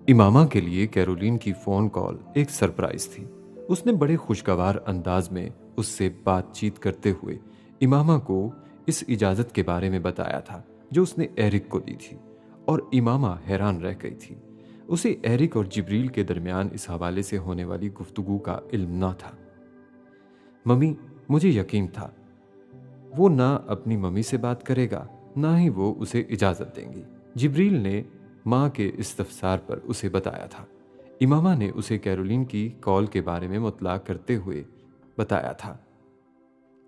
इमामा के लिए कैरोलिन की फ़ोन कॉल एक सरप्राइज़ थी। उसने बड़े खुशगवार अंदाज में उससे बातचीत करते हुए इमामा को इस इजाज़त के बारे में बताया था जो उसने एरिक को दी थी, और इमामा हैरान रह गई थी। उसे एरिक और जिब्रील के दरमियान इस हवाले से होने वाली गुफ्तगू का इल्म न था। मम्मी, मुझे यकीन था वो ना अपनी मम्मी से बात करेगा, ना ही वो उसे इजाज़त देंगी। जिब्रील ने माँ के इस्तफसार पर उसे बताया था। इमामा ने उसे कैरोलिन की कॉल के बारे में मुतला करते हुए बताया था,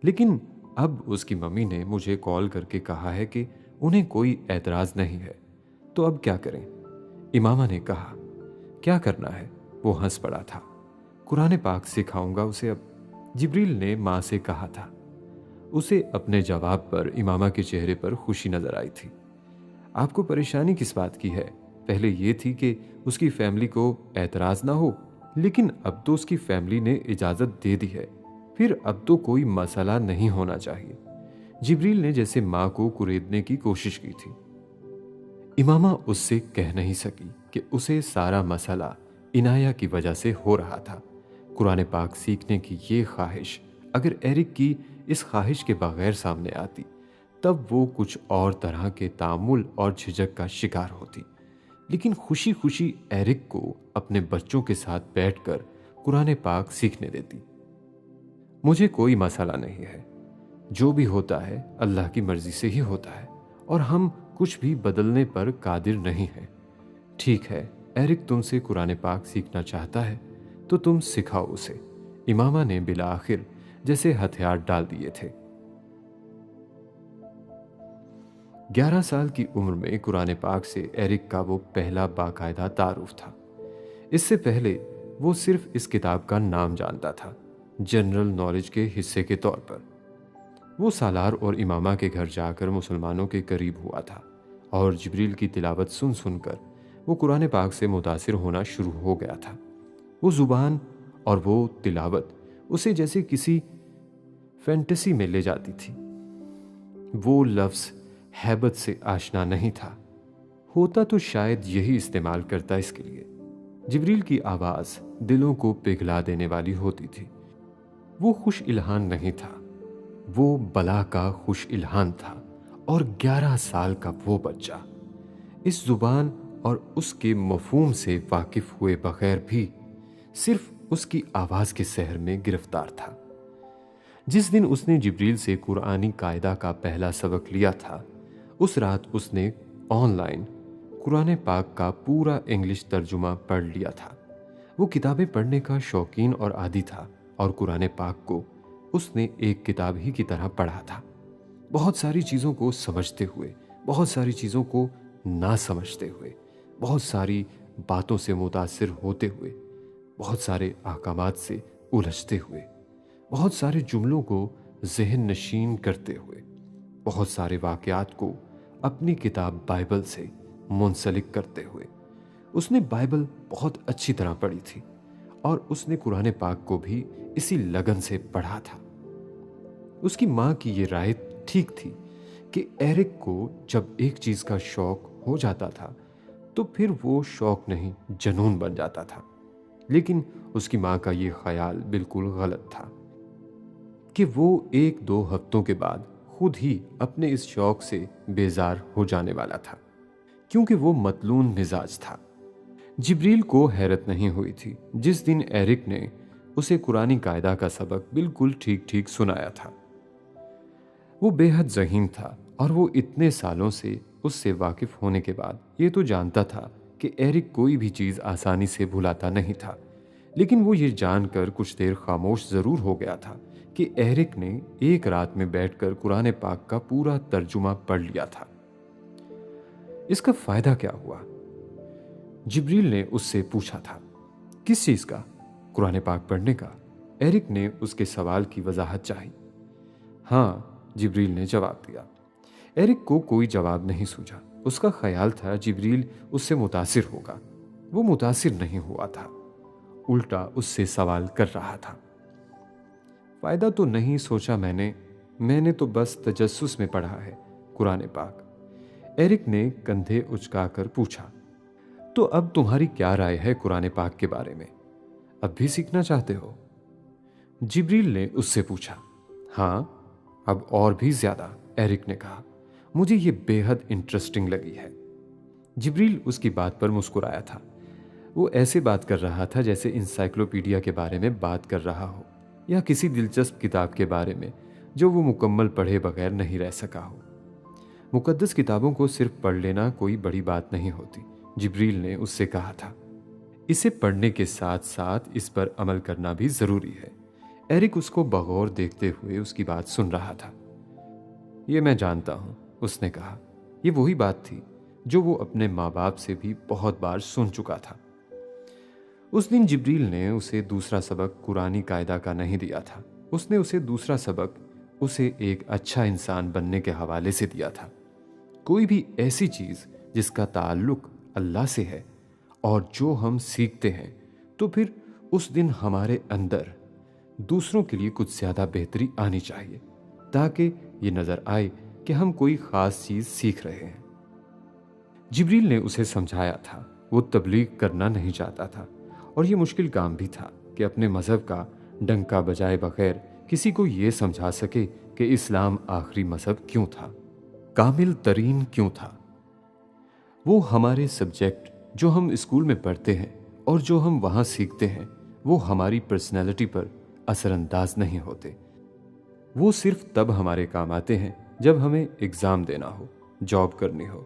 लेकिन अब उसकी मम्मी ने मुझे कॉल करके कहा है कि उन्हें कोई एतराज़ नहीं है, तो अब क्या करें? इमामा ने कहा। क्या करना है? वो हंस पड़ा था। कुरान पाक सिखाऊंगा उसे अब, जिब्रील ने माँ से कहा था। उसे अपने जवाब पर इमामा के चेहरे पर खुशी नजर आई थी। आपको परेशानी किस बात की है? पहले ये थी कि उसकी फैमिली को एतराज ना हो, लेकिन अब तो उसकी फैमिली ने इजाजत दे दी है, फिर अब तो कोई मसला नहीं होना चाहिए। जिब्रील ने जैसे माँ को कुरेदने की कोशिश की थी। इमामा उससे कह नहीं सकी कि उसे सारा मसला इनाया की वजह से हो रहा था। कुरान पाक सीखने की ये ख्वाहिश अगर एरिक की इस ख्वाहिश के बगैर सामने आती, तब वो कुछ और तरह के तामुल और झिझक का शिकार होती। लेकिन खुशी खुशी एरिक को अपने बच्चों के साथ बैठकर कुरान पाक सीखने देती। मुझे कोई मसला नहीं है, जो भी होता है अल्लाह की मर्जी से ही होता है, और हम कुछ भी बदलने पर कादिर नहीं हैं। ठीक है, एरिक तुमसे कुरान पाक सीखना चाहता है तो तुम सिखाओ उसे। इमामा ने बिला आखिर जैसे हथियार डाल दिए थे। 11 साल की उम्र में कुरान पाक से एरिक का वो पहला बाकायदा तारुफ था। इससे पहले वो सिर्फ इस किताब का नाम जानता था, जनरल नॉलेज के हिस्से के तौर पर। वो सालार और इमामा के घर जाकर मुसलमानों के करीब हुआ था, और जिब्रील की तिलावत सुन सुनकर वो कुरान पाक से मुतासिर होना शुरू हो गया था। वो जुबान और वो तिलावत उसे जैसे किसी फैंटेसी में ले जाती थी। वो लफ्ज़ हैबत से आशना नहीं था, होता तो शायद यही इस्तेमाल करता इसके लिए। जिब्रील की आवाज़ दिलों को पिघला देने वाली होती थी। वो खुश इल्हान नहीं था, वो बला का खुश इल्हान था, और 11 साल का वो बच्चा इस जुबान और उसके मफहूम से वाकिफ हुए बगैर भी सिर्फ उसकी आवाज़ के सहर में गिरफ्तार था। जिस दिन उसने जिब्रील से कुरानी कायदा का पहला सबक लिया था, उस रात उसने ऑनलाइन कुरान पाक का पूरा इंग्लिश तर्जुमा पढ़ लिया था। वो किताबें पढ़ने का शौकीन और आदी था, और कुरान पाक को उसने एक किताब ही की तरह पढ़ा था, बहुत सारी चीज़ों को समझते हुए, बहुत सारी चीज़ों को ना समझते हुए, बहुत सारी बातों से मुतासिर होते हुए, बहुत सारे अहकामात से उलझते हुए, बहुत सारे जुमलों को जहन नशीन करते हुए, बहुत सारे वाक़यात को अपनी किताब बाइबल से मुंसलिक करते हुए। उसने बाइबल बहुत अच्छी तरह पढ़ी थी, और उसने कुरान पाक को भी इसी लगन से पढ़ा था। उसकी माँ की ये राय ठीक थी कि एरिक को जब एक चीज़ का शौक हो जाता था तो फिर वो शौक नहीं जनून बन जाता था। लेकिन उसकी माँ का ये ख्याल बिल्कुल गलत था कि वो 1-2 हफ्तों के बाद खुद ही अपने इस शौक से बेजार हो जाने वाला था, क्योंकि वो मतलून मिजाज था। जिब्रील को हैरत नहीं हुई थी जिस दिन एरिक ने उसे कुरानी कायदा का सबक बिल्कुल ठीक ठीक सुनाया था। वो बेहद ज़हीन था, और वो इतने सालों से उससे वाकिफ होने के बाद ये तो जानता था कि एरिक कोई भी चीज़ आसानी से भुलाता नहीं था। लेकिन वो ये जानकर कुछ देर खामोश ज़रूर हो गया था कि एरिक ने एक रात में बैठकर कुरान पाक का पूरा तर्जुमा पढ़ लिया था। इसका फ़ायदा क्या हुआ? जिब्रील ने उससे पूछा था। किस चीज़ का? कुरान पाक पढ़ने का। एरिक ने उसके सवाल की वजाहत चाही। हाँ, जिब्रील ने जवाब दिया। एरिक को कोई जवाब नहीं सूझा। उसका ख्याल था जिब्रील उससे मुतासिर होगा। वो मुतासिर नहीं हुआ था, उल्टा उससे सवाल कर रहा था। फ़ायदा तो नहीं सोचा मैंने तो बस तजस्सुस में पढ़ा है कुरान पाक। एरिक ने कंधे उचकाकर पूछा। तो अब तुम्हारी क्या राय है कुरान पाक के बारे में? अब भी सीखना चाहते हो? जिब्रील ने उससे पूछा। हाँ, अब और भी ज्यादा, एरिक ने कहा। मुझे ये बेहद इंटरेस्टिंग लगी है। जिब्रील उसकी बात पर मुस्कुराया था। वो ऐसे बात कर रहा था जैसे इंसाइक्लोपीडिया के बारे में बात कर रहा हो, या किसी दिलचस्प किताब के बारे में जो वो मुकम्मल पढ़े बगैर नहीं रह सका हो। मुकद्दस किताबों को सिर्फ पढ़ लेना कोई बड़ी बात नहीं होती, जिब्रील ने उससे कहा था। इसे पढ़ने के साथ साथ इस पर अमल करना भी जरूरी है। एरिक उसको बगौर देखते हुए उसकी बात सुन रहा था। ये मैं जानता हूं, उसने कहा। ये वही बात थी जो वो अपने माँ बाप से भी बहुत बार सुन चुका था। उस दिन जिब्रील ने उसे दूसरा सबक कुरानी कायदा का नहीं दिया था। उसने उसे दूसरा सबक उसे एक अच्छा इंसान बनने के हवाले से दिया था। कोई भी ऐसी चीज जिसका ताल्लुक अल्लाह से है और जो हम सीखते हैं, तो फिर उस दिन हमारे अंदर दूसरों के लिए कुछ ज्यादा बेहतरी आनी चाहिए, ताकि ये नजर आए कि हम कोई खास चीज सीख रहे हैं। जिब्रील ने उसे समझाया था। वो तबलीग करना नहीं चाहता था, और ये मुश्किल काम भी था कि अपने मजहब का डंका बजाए बगैर किसी को ये समझा सके कि इस्लाम आखिरी मजहब क्यों था, कामिल तरीन क्यों था। वो हमारे सब्जेक्ट जो हम स्कूल में पढ़ते हैं और जो हम वहाँ सीखते हैं, वो हमारी पर्सनैलिटी पर असरअंदाज नहीं होते। वो सिर्फ तब हमारे काम आते हैं जब हमें एग्ज़ाम देना हो, जॉब करनी हो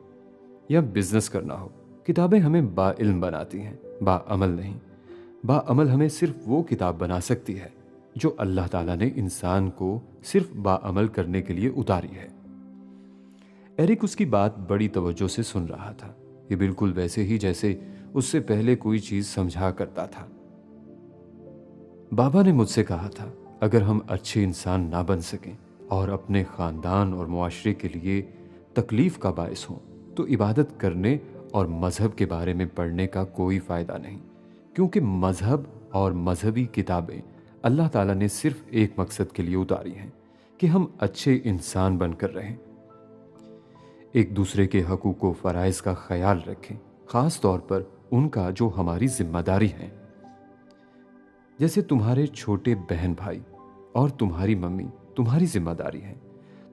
या बिजनेस करना हो। किताबें हमें बाइल्म बनाती हैं, बाअमल नहीं। बाअमल हमें सिर्फ वो किताब बना सकती है जो अल्लाह ताला ने इंसान को सिर्फ बाअमल करने के लिए उतारी है। एरिक उसकी बात बड़ी तवज्जो से सुन रहा था। ये बिल्कुल वैसे ही जैसे उससे पहले कोई चीज समझा करता था। बाबा ने मुझसे कहा था, अगर हम अच्छे इंसान ना बन सकें और अपने खानदान और मुआशरे के लिए तकलीफ का बायस हों, तो इबादत करने और मजहब के बारे में पढ़ने का कोई फायदा नहीं, क्योंकि मजहब और मजहबी किताबें अल्लाह ताला ने सिर्फ एक मकसद के लिए उतारी हैं कि हम अच्छे इंसान बनकर रहें, एक दूसरे के हकूक़ व फ़राइज़ का ख्याल रखें, ख़ास तौर पर उनका जो हमारी जिम्मेदारी है। जैसे तुम्हारे छोटे बहन भाई और तुम्हारी मम्मी तुम्हारी जिम्मेदारी है,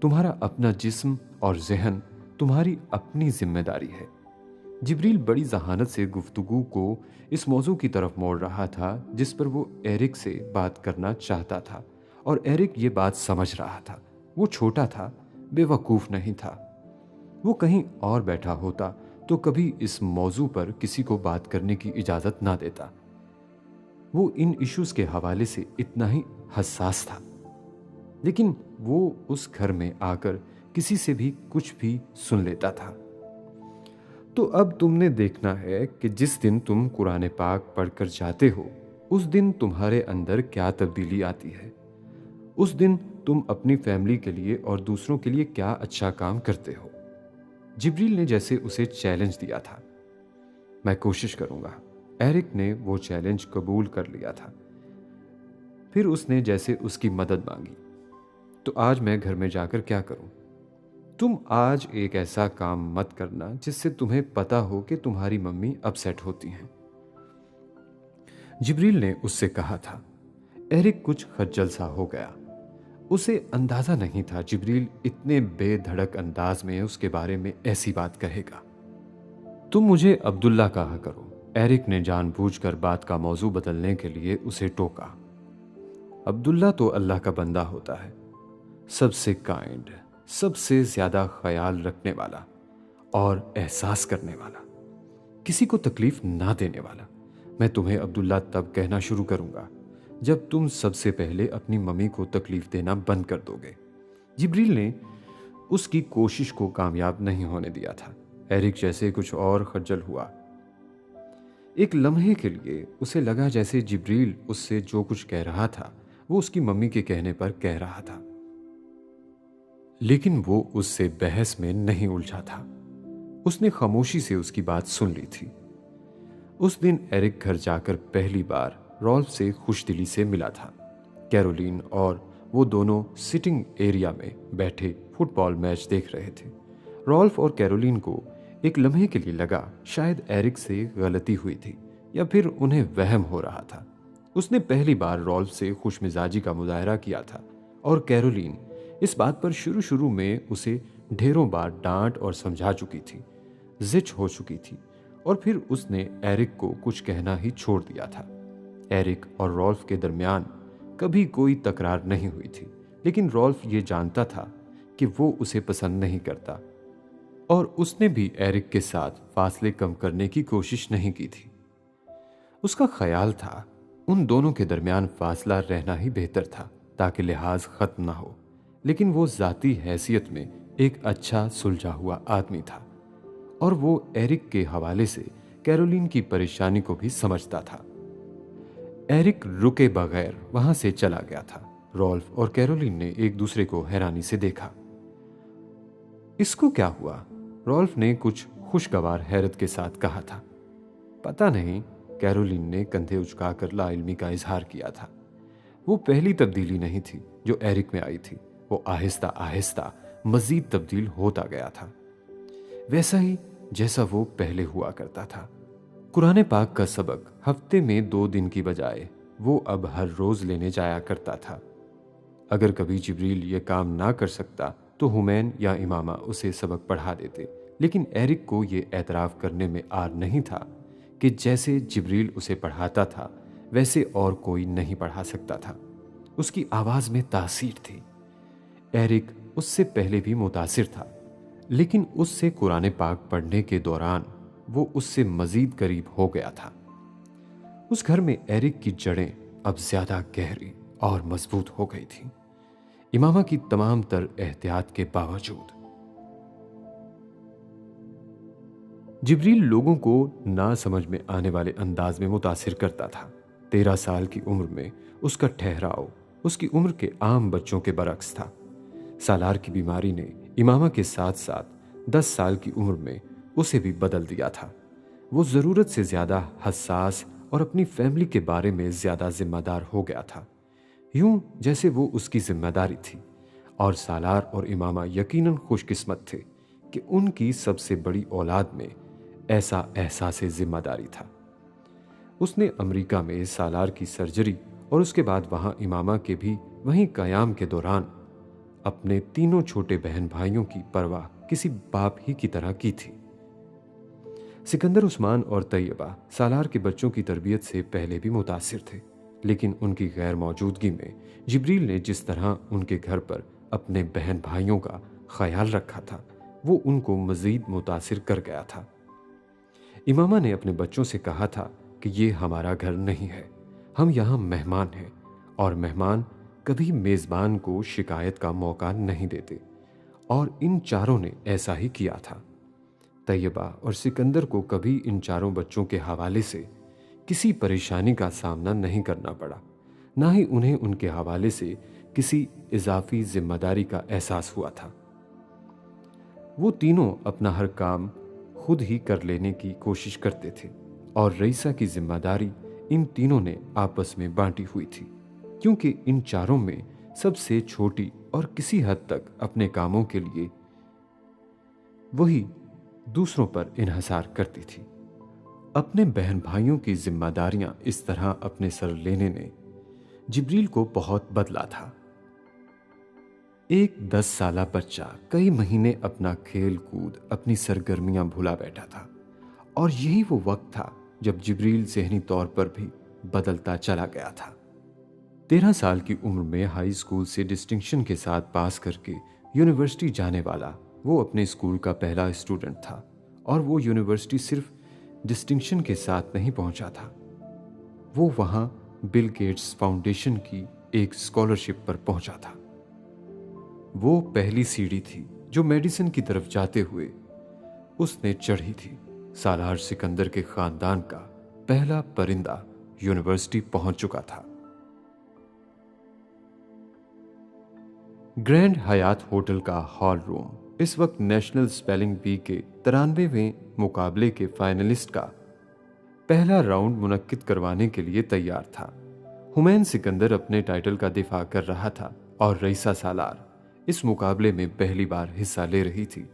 तुम्हारा अपना जिस्म और जहन तुम्हारी अपनी जिम्मेदारी है। जिब्रील बड़ी जहानत से गुफ्तगू को इस मौजू की तरफ मोड़ रहा था जिस पर वो एरिक से बात करना चाहता था, और एरिक ये बात समझ रहा था। वो छोटा था, बेवकूफ़ नहीं था। वो कहीं और बैठा होता तो कभी इस मौजू पर किसी को बात करने की इजाज़त ना देता। वो इन इश्यूज के हवाले से इतना ही हसास था, लेकिन वो उस घर में आकर किसी से भी कुछ भी सुन लेता था। तो अब तुमने देखना है कि जिस दिन तुम कुरान पाक पढ़कर जाते हो, उस दिन तुम्हारे अंदर क्या तब्दीली आती है। उस दिन तुम अपनी फैमिली के लिए और दूसरों के लिए क्या अच्छा काम करते हो। जिब्रील ने जैसे उसे चैलेंज दिया था। मैं कोशिश करूंगा। एरिक ने वो चैलेंज कबूल कर लिया था। फिर उसने जैसे उसकी मदद मांगी। तो आज मैं घर में जाकर क्या करूं? तुम आज एक ऐसा काम मत करना जिससे तुम्हें पता हो कि तुम्हारी मम्मी अपसेट होती हैं, जिब्रील ने उससे कहा था। एरिक कुछ खज्जल सा हो गया। उसे अंदाजा नहीं था जिब्रील इतने बेधड़क अंदाज में उसके बारे में ऐसी बात कहेगा। तुम मुझे अब्दुल्ला कहा करो, एरिक ने जानबूझकर बात का मौजू बदलने के लिए उसे टोका। अब्दुल्ला तो अल्लाह का बंदा होता है, सबसे काइंड, सबसे ज्यादा ख्याल रखने वाला और एहसास करने वाला, किसी को तकलीफ ना देने वाला। मैं तुम्हें अब्दुल्ला तब कहना शुरू करूंगा जब तुम सबसे पहले अपनी मम्मी को तकलीफ देना बंद कर दोगे। जिब्रील ने उसकी कोशिश को कामयाब नहीं होने दिया था। एरिक जैसे कुछ और खज्जल हुआ। एक लम्हे के लिए उसे लगा जैसे जिब्रील उससे जो कुछ कह रहा था वो उसकी मम्मी के कहने पर कह रहा था, लेकिन वो उससे बहस में नहीं उलझा था। उसने खामोशी से उसकी बात सुन ली थी। उस दिन एरिक घर जाकर पहली बार रॉल्फ से खुशदिली से मिला था। कैरोलिन और वो दोनों सिटिंग एरिया में बैठे फुटबॉल मैच देख रहे थे। रॉल्फ और कैरोलिन को एक लम्हे के लिए लगा शायद एरिक से गलती हुई थी या फिर उन्हें वहम हो रहा था। उसने पहली बार रॉल्फ से खुशमिजाजी का मुजाहरा किया था और कैरोलीन इस बात पर शुरू शुरू में उसे ढेरों बार डांट और समझा चुकी थी, जिच हो चुकी थी, और फिर उसने एरिक को कुछ कहना ही छोड़ दिया था। एरिक और रॉल्फ के दरमियान कभी कोई तकरार नहीं हुई थी, लेकिन रॉल्फ ये जानता था कि वो उसे पसंद नहीं करता और उसने भी एरिक के साथ फासले कम करने की कोशिश नहीं की थी। उसका ख्याल था उन दोनों के दरमियान फासला रहना ही बेहतर था ताकि लिहाज खत्म ना हो, लेकिन वो जाती हैसियत में एक अच्छा सुलझा हुआ आदमी था और वो एरिक के हवाले से कैरोलिन की परेशानी को भी समझता था। एरिक रुके बगैर वहां से चला गया था। रॉल्फ और कैरोलिन ने एक दूसरे को हैरानी से देखा। इसको क्या हुआ? रॉल्फ ने कुछ खुशगवार हैरत के साथ कहा था। पता नहीं, कैरोलिन ने कंधे उचकाकर लाइल्मी का इजहार किया था। वो पहली तब्दीली नहीं थी जो एरिक में आई थी। वो आहिस्ता आहिस्ता मजीद तब्दील होता गया था, वैसा ही जैसा वो पहले हुआ करता था। कुरान पाक का सबक हफ्ते में 2 दिन की बजाय वो अब हर रोज लेने जाया करता था। अगर कभी जिब्रील ये काम ना कर सकता तो हुमैन या इमामा उसे सबक पढ़ा देते, लेकिन एरिक को ये एतराफ़ करने में आर नहीं था कि जैसे जिब्रील उसे पढ़ाता था वैसे और कोई नहीं पढ़ा सकता था। उसकी आवाज़ में तासीर थी। एरिक उससे पहले भी मुतासिर था, लेकिन उससे कुरान पाक पढ़ने के दौरान वो उससे मजीद करीब हो गया था। उस घर में एरिक की जड़ें अब ज्यादा गहरी और मजबूत हो गई थीं, इमामा की तमाम तर एहतियात के बावजूद। जिब्रील लोगों को ना समझ में आने वाले अंदाज में मुतासिर करता था। 13 साल की उम्र में उसका ठहराव उसकी उम्र के आम बच्चों के बरक्स था। सालार की बीमारी ने इमामा के साथ साथ 10 साल की उम्र में उसे भी बदल दिया था। वो ज़रूरत से ज़्यादा हसास और अपनी फैमिली के बारे में ज़्यादा जिम्मेदार हो गया था, यूं जैसे वो उसकी जिम्मेदारी थी। और सालार और इमामा यकीनन खुशकिस्मत थे कि उनकी सबसे बड़ी औलाद में ऐसा एहसास जिम्मेदारी था। उसने अमेरिका में सालार की सर्जरी और उसके बाद वहां इमामा के भी वहीं कयाम के दौरान अपने तीनों छोटे बहन भाइयों की परवाह किसी बाप ही की तरह की थी। सिकंदर, उस्मान और तैयबा सालार के बच्चों की तरबियत से पहले भी मुतासिर थे, लेकिन उनकी गैर मौजूदगी में जिब्रील ने जिस तरह उनके घर पर अपने बहन भाइयों का ख्याल रखा था वो उनको मजीद मुतासिर कर गया था। इमामा ने अपने बच्चों से कहा था कि ये हमारा घर नहीं है, हम यहाँ मेहमान हैं और मेहमान कभी मेज़बान को शिकायत का मौका नहीं देते, और इन चारों ने ऐसा ही किया था। तैयबा और सिकंदर को कभी इन चारों बच्चों के हवाले से किसी परेशानी का सामना नहीं करना पड़ा, ना ही उन्हें उनके हवाले से किसी इजाफी जिम्मेदारी का एहसास हुआ था। वो तीनों अपना हर काम खुद ही कर लेने की कोशिश करते थे और रईसा की जिम्मेदारी इन तीनों ने आपस में बांटी हुई थी, क्योंकि इन चारों में सबसे छोटी और किसी हद तक अपने कामों के लिए वही दूसरों पर इन्हसार करती थी। अपने बहन भाइयों की जिम्मेदारियां इस तरह अपने सर लेने ने जिब्रील को बहुत बदला था। एक 10 साला बच्चा कई महीने अपना खेल कूद, अपनी सरगर्मियां भुला बैठा था, और यही वो वक्त था जब जिब्रील ज़हनी तौर पर भी बदलता चला गया था। 13 साल की उम्र में हाई स्कूल से डिस्टिंक्शन के साथ पास करके यूनिवर्सिटी जाने वाला वो अपने स्कूल का पहला स्टूडेंट था, और वो यूनिवर्सिटी सिर्फ डिस्टिंक्शन के साथ नहीं पहुंचा था। वो वहां बिल गेट्स फाउंडेशन की एक स्कॉलरशिप पर पहुंचा था। वो पहली सीढ़ी थी जो मेडिसिन की तरफ जाते हुए उसने चढ़ी थी। सालार सिकंदर के खानदान का पहला परिंदा यूनिवर्सिटी पहुंच चुका था। ग्रैंड हयात होटल का हॉल रूम इस वक्त नेशनल स्पेलिंग बी के 93वें मुकाबले के फाइनलिस्ट का पहला राउंड मुनक्किद करवाने के लिए तैयार था। हुमैन सिकंदर अपने टाइटल का दिफा कर रहा था और रईसा सालार इस मुकाबले में पहली बार हिस्सा ले रही थी।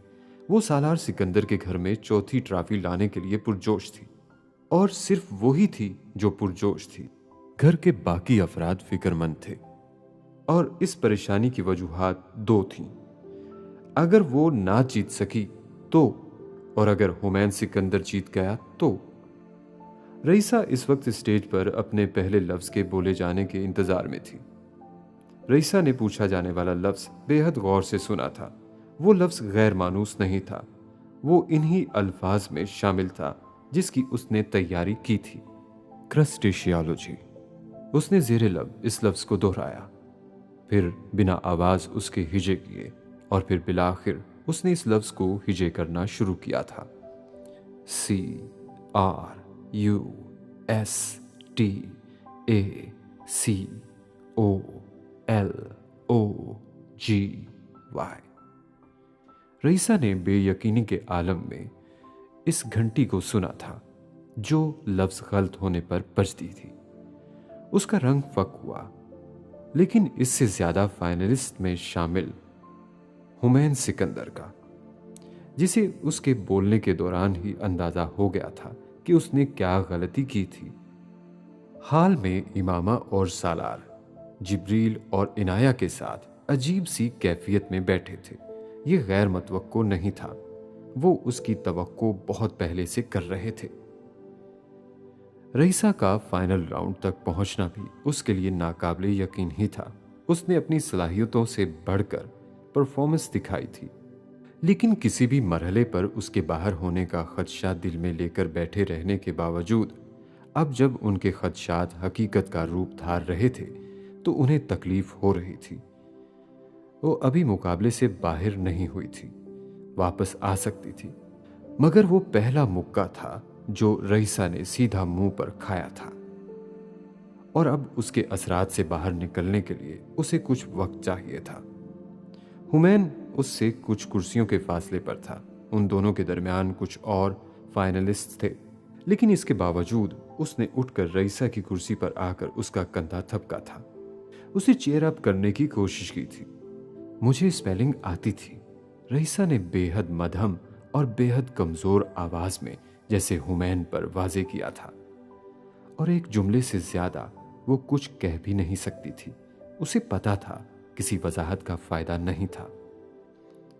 वो सालार सिकंदर के घर में चौथी ट्रॉफी लाने के लिए पुरजोश थी, और सिर्फ वही थी जो पुरजोश थी। घर के बाकी अफराद फिक्रमंद थे, और इस परेशानी की वजूहात दो थीं। अगर वो ना जीत सकी तो, और अगर हुमैन सिकंदर जीत गया तो। रईसा इस वक्त स्टेज पर अपने पहले लफ्ज के बोले जाने के इंतजार में थी। रईसा ने पूछा जाने वाला लफ्ज बेहद गौर से सुना था। वो लफ्ज गैर मानूस नहीं था, वो इन्हीं अल्फाज में शामिल था जिसकी उसने तैयारी की थी, क्रस्टेशियोलॉजी। उसने ज़ेरे लब इस लफ्ज को दोहराया, फिर बिना आवाज उसके हिजे किए, और फिर बिलाखिर उसने इस लफ्ज को हिजे करना शुरू किया था। CRUSTACOLOGY। रईसा ने बेयकीनी के आलम में इस घंटी को सुना था जो लफ्ज गलत होने पर बजती थी। उसका रंग फक हुआ, लेकिन इससे ज्यादा फाइनलिस्ट में शामिल हुमैन सिकंदर का, जिसे उसके बोलने के दौरान ही अंदाजा हो गया था कि उसने क्या गलती की थी। हाल में इमामा और सालार जिब्रील और इनाया के साथ अजीब सी कैफियत में बैठे थे। ये गैर मतवक्को नहीं था, वो उसकी तवक्को बहुत पहले से कर रहे थे। रईसा का फाइनल राउंड तक पहुंचना भी उसके लिए नाकाबिले यकीन ही था। उसने अपनी सलाहियतों से बढ़कर परफॉर्मेंस दिखाई थी, लेकिन किसी भी मरहले पर उसके बाहर होने का खदशा दिल में लेकर बैठे रहने के बावजूद अब जब उनके खदशात हकीकत का रूप धार रहे थे तो उन्हें तकलीफ हो रही थी। वो अभी मुकाबले से बाहर नहीं हुई थी, वापस आ सकती थी, मगर वो पहला मुक्का था जो रईसा ने सीधा मुंह पर खाया था, और अब उसके असरात से बाहर निकलने के लिए उसे कुछ वक्त चाहिए था। हुमैन उससे कुछ कुर्सियों के फासले पर था। उन दोनों के दरमियान कुछ और फाइनलिस्ट थे, लेकिन इसके बावजूद उसने उठकर रईसा की कुर्सी पर आकर उसका कंधा थपका था। उसे चेयर अप करने की कोशिश की थी। मुझे स्पेलिंग आती थी, रईसा ने बेहद मध्यम और बेहद कमजोर आवाज में जैसे हुमैन पर वाजे किया था, और एक जुमले से ज्यादा वो कुछ कह भी नहीं सकती थी। उसे पता था किसी वजाहत का फायदा नहीं था।